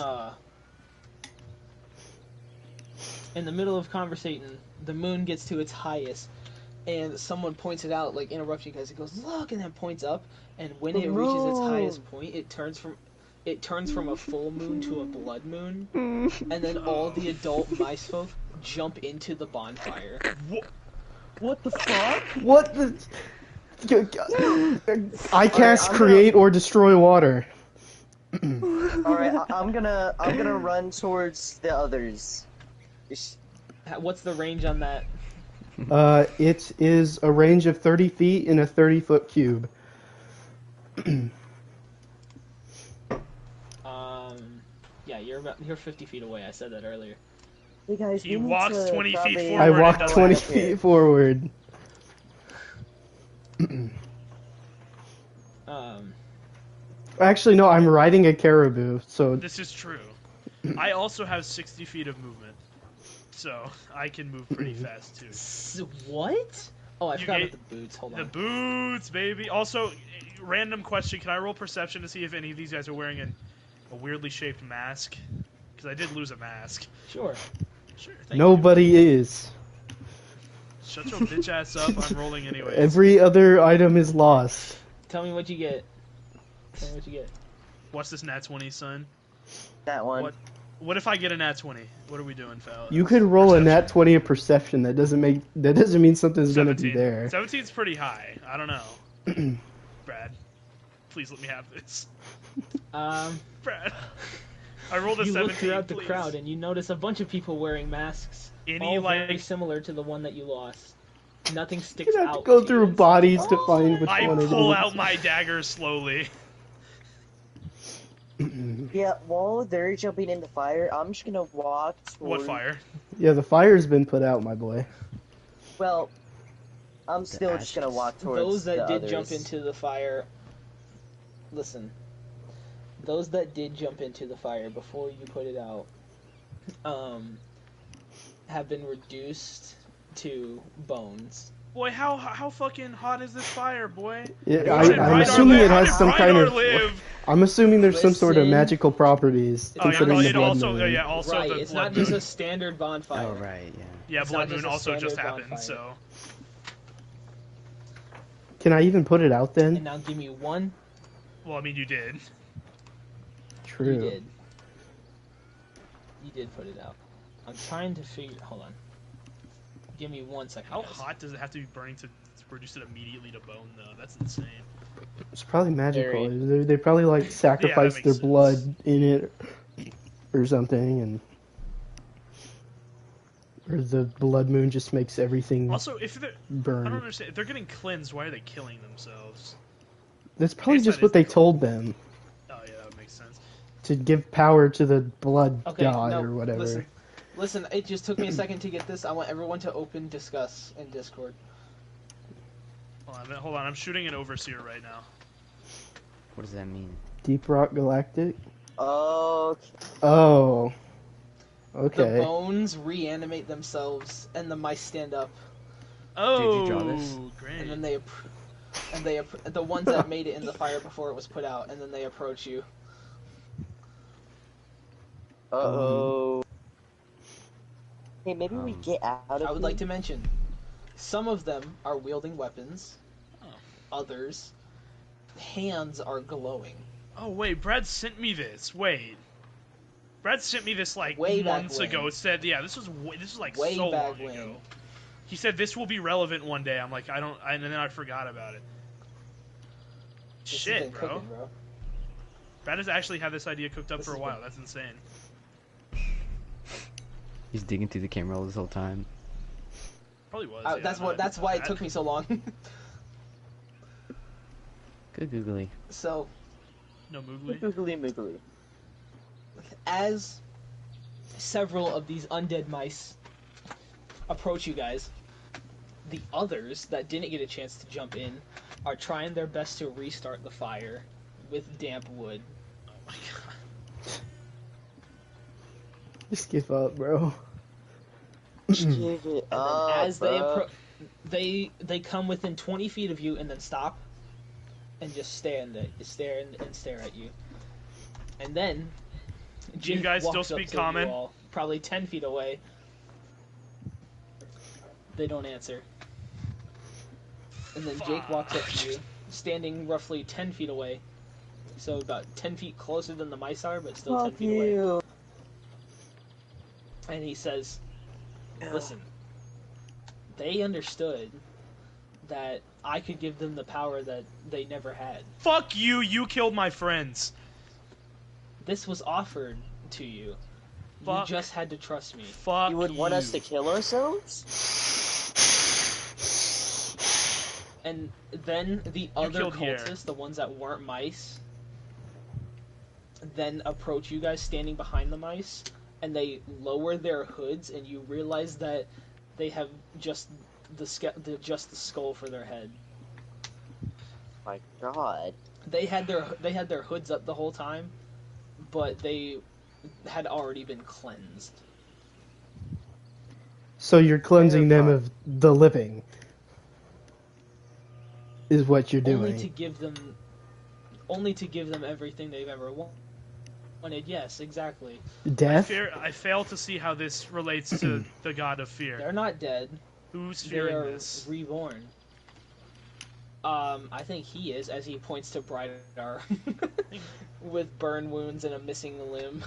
in the middle of conversating, the moon gets to its highest, and someone points it out, like interrupts you guys. It goes, "Look," and then points up, and when it reaches its highest point, it turns from a full moon to a blood moon, and then all the adult mice folk jump into the bonfire. What the fuck? What the? I cast I'm create or destroy water. Alright, I'm gonna run towards the others. What's the range on that? It is a range of 30 feet in a 30-foot cube. Yeah, you're 50 feet away. I said that earlier. Hey guys, He we need walks to 20 feet probably- forward. I Forward walked and 20 up here. feet forward. Actually, no, I'm riding a caribou, so This is true. I also have 60 feet of movement. So, I can move pretty fast too. What? Oh, I You forgot get- about the boots. Hold The on. boots, baby. Also, random question. Can I roll perception to see if any of these guys are wearing a weirdly shaped mask? Because I did lose a mask. Sure. Sure, thank nobody is. you. Shut your bitch ass up. I'm rolling anyways. Every other item is lost. Tell me what you get. Tell me what you get. Watch this nat 20, son. That one. What if I get a nat 20? What are we doing, Fal? You could roll a Perception. nat 20 of perception. That doesn't mean something's gonna be 17. there. 17's pretty high. I don't know. Brad, please let me have this. Brad. I rolled a You 17, look throughout the please. crowd and you notice a bunch of people wearing masks. Any, all very like- similar to the one that you lost. Nothing sticks You're gonna have out. to go to through you. bodies to find which I one it pull is. out my dagger slowly. Yeah, while they're jumping in the fire, I'm just gonna walk What towards... fire? Yeah, the fire's been put out, my boy. Well, I'm still just gonna walk towards Those that the did others. jump into the fire. Listen. Those that did jump into the fire before you put it out, have been reduced to bones. Boy, how fucking hot is this fire, boy? Yeah, How did I'm Rydar assuming live? it has How did some kind Rydar of. live? I'm assuming there's some sort of Listen. magical properties. Oh yeah, considering no, the it blood also moon. yeah, also right, the it's blood not just moon. a standard bonfire. Oh right, yeah. Yeah, it's blood not just moon a also just standard happened. bonfire. So Can I even put it out And then? now give me one. well, I mean, you did. True. You did. You did put it out. I'm trying to figure. Hold on. Give me 1 second. How guys. hot does it have to be burning to reduce it immediately to bone, though. That's insane. It's probably magical. Very. They probably like sacrifice makes their sense. blood in it or something, and or the blood moon just makes everything Also, if they're, burn. I don't understand. If they're getting cleansed, why are they killing themselves? That's probably guess just that what is they the told them Oh yeah, that makes sense. to give power to the blood Okay, god no, or whatever. Listen, it just took me a second to get this. I want everyone to open discuss in Discord. Hold on. I'm shooting an overseer right now. What does that mean? Deep Rock Galactic. Okay. Oh. The Okay. bones reanimate themselves, and the mice stand up, Oh, Did you draw this? great. and then the ones that made it in the fire before it was put out, and then they approach you. Uh-oh. Hey, maybe we get out of I would here? like to mention, some of them are wielding weapons. Oh. Others, hands are glowing. Oh wait, Brad sent me this. Wait, Brad sent me this like Way back months when. ago. It said, yeah, this was like Way so back long when. ago. He said this will be relevant one day. I'm like, and then I forgot about it. This has Shit, been bro. cooking, bro. Brad has actually had this idea cooked up This for a has while. been- That's insane. He's digging through the camera all this whole time. Probably was. Uh, yeah, that's now what. that I That's think why about it took that. me so long. Good googly. So, No moogly. Moogly moogly. as several of these undead mice approach you guys, the others that didn't get a chance to jump in are trying their best to restart the fire with damp wood. Oh my god. Just give up, bro. Give it And up, then as they bro. they come within 20 feet of you and then stop and just stand there, stare and stare at you. And then Do you Jake guys still walks up speak to common? you all, probably 10 feet away. They don't answer. And then Jake walks up to you, standing roughly 10 feet away. So about 10 feet closer than the mice are, but still 10 Fuck feet away. you. And he says, listen, they understood that I could give them the power that they never had. Fuck you! You killed my friends. This was offered to you. Fuck. You just had to trust me. Fuck You would want us to kill ourselves? And then the other killed here. cultists, the ones that weren't mice, then approach you guys standing behind the mice, and they lower their hoods, and you realize that they have just the skull for their head. My god. They had their hoods up the whole time, but they had already been cleansed. So you're cleansing them Terrifying. of the living, is what you're doing. Only to give them everything they've ever wanted. Yes, exactly. Death? I fail to see how this relates to the god of fear. They're not dead. Who's They fearing are this? reborn. I think he is, as he points to Brighdar with burn wounds and a missing limb.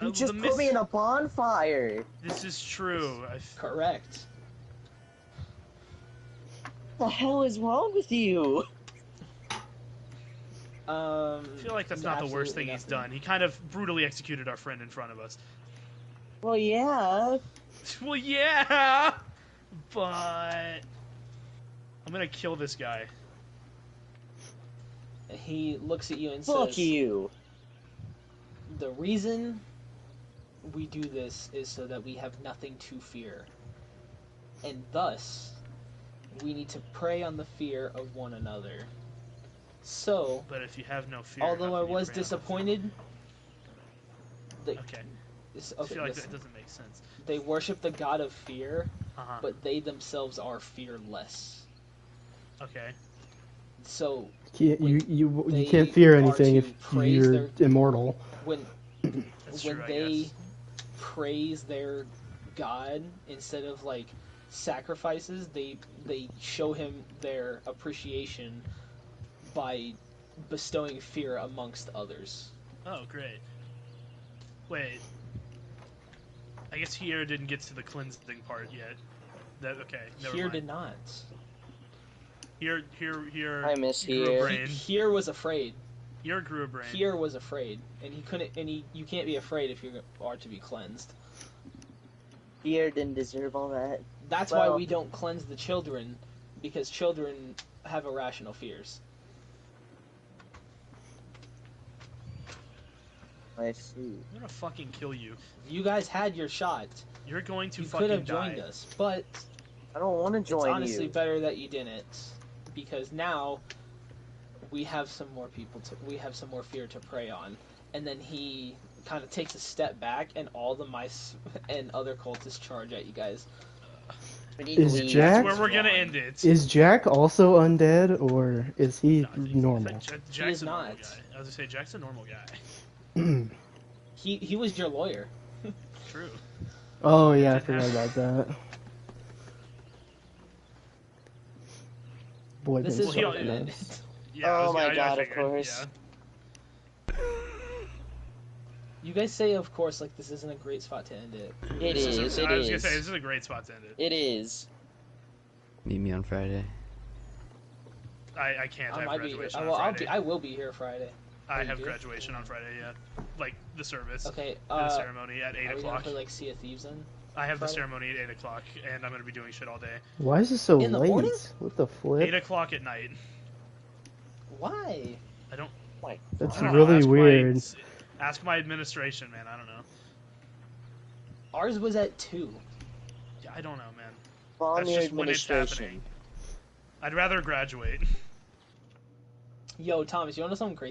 You just put me in a bonfire. This is true. Correct. What the hell is wrong with you? I feel like that's not the worst absolutely thing he's nothing. done. He kind of brutally executed our friend in front of us. Well, yeah. Well, yeah, but I'm gonna kill this guy. He looks at you and Fuck says, you. the reason we do this is so that we have nothing to fear. And thus, we need to prey on the fear of one another. So, But if you have no fear, although how I can you was pray on disappointed, the fear? Okay, I okay, feel like listen, that doesn't make sense. they worship the god of fear, Uh-huh. but they themselves are fearless. Okay. So, You they can't fear are anything to if praise you're their- immortal. when That's when true, I they guess. praise their god instead of like sacrifices, they show him their appreciation by bestowing fear amongst others. Oh, great. Wait. I guess here didn't get to the cleansing part yet. Okay, never Here mind. did not. Here, I miss grew a here. brain. Here was afraid. Here grew a brain. Here was afraid, and he couldn't. And you can't be afraid if you are to be cleansed. Here didn't deserve all that. That's why we don't cleanse the children, because children have irrational fears. I see. I'm gonna fucking kill you. You guys had your shot. You're going to You fucking could have die. joined us, but I don't want to it's join honestly you. better that you didn't, because now we have some more fear to prey on. And then he kind of takes a step back, and all the mice and other cultists charge at you guys. Is Jack? That's where we're gonna end it. Is Jack also undead, or is he normal? Jack's He is a normal not. guy. I was gonna say Jack's a normal guy. He was your lawyer. True. Oh yeah, I forgot about that. Boy, This been is so Well, what he- it nice. is. Yeah, Oh I was- my I God, of figured, course. Yeah. You guys say, of course, like this isn't a great spot to end it. It This is. is a- It I was gonna is. say this is a great spot to end it. It is. Meet me on Friday. I can't. I have I might be. graduation Well, on Friday. I will be here Friday. I you have do? graduation on Friday. Yeah, like the service. Okay. The ceremony at 8 Are we gonna o'clock. play like Sea of Thieves then? I have the Friday? ceremony at 8 o'clock, and I'm gonna be doing shit all day. Why is it so In the late? morning? What the 8 flip? o'clock at night. Why? I don't. That's I don't know, really ask weird. Ask my administration, man. I don't know. Ours was at 2. Yeah, I don't know, man. Follow That's your just when it's administration. happening. I'd rather graduate. Yo, Thomas, you wanna know something crazy?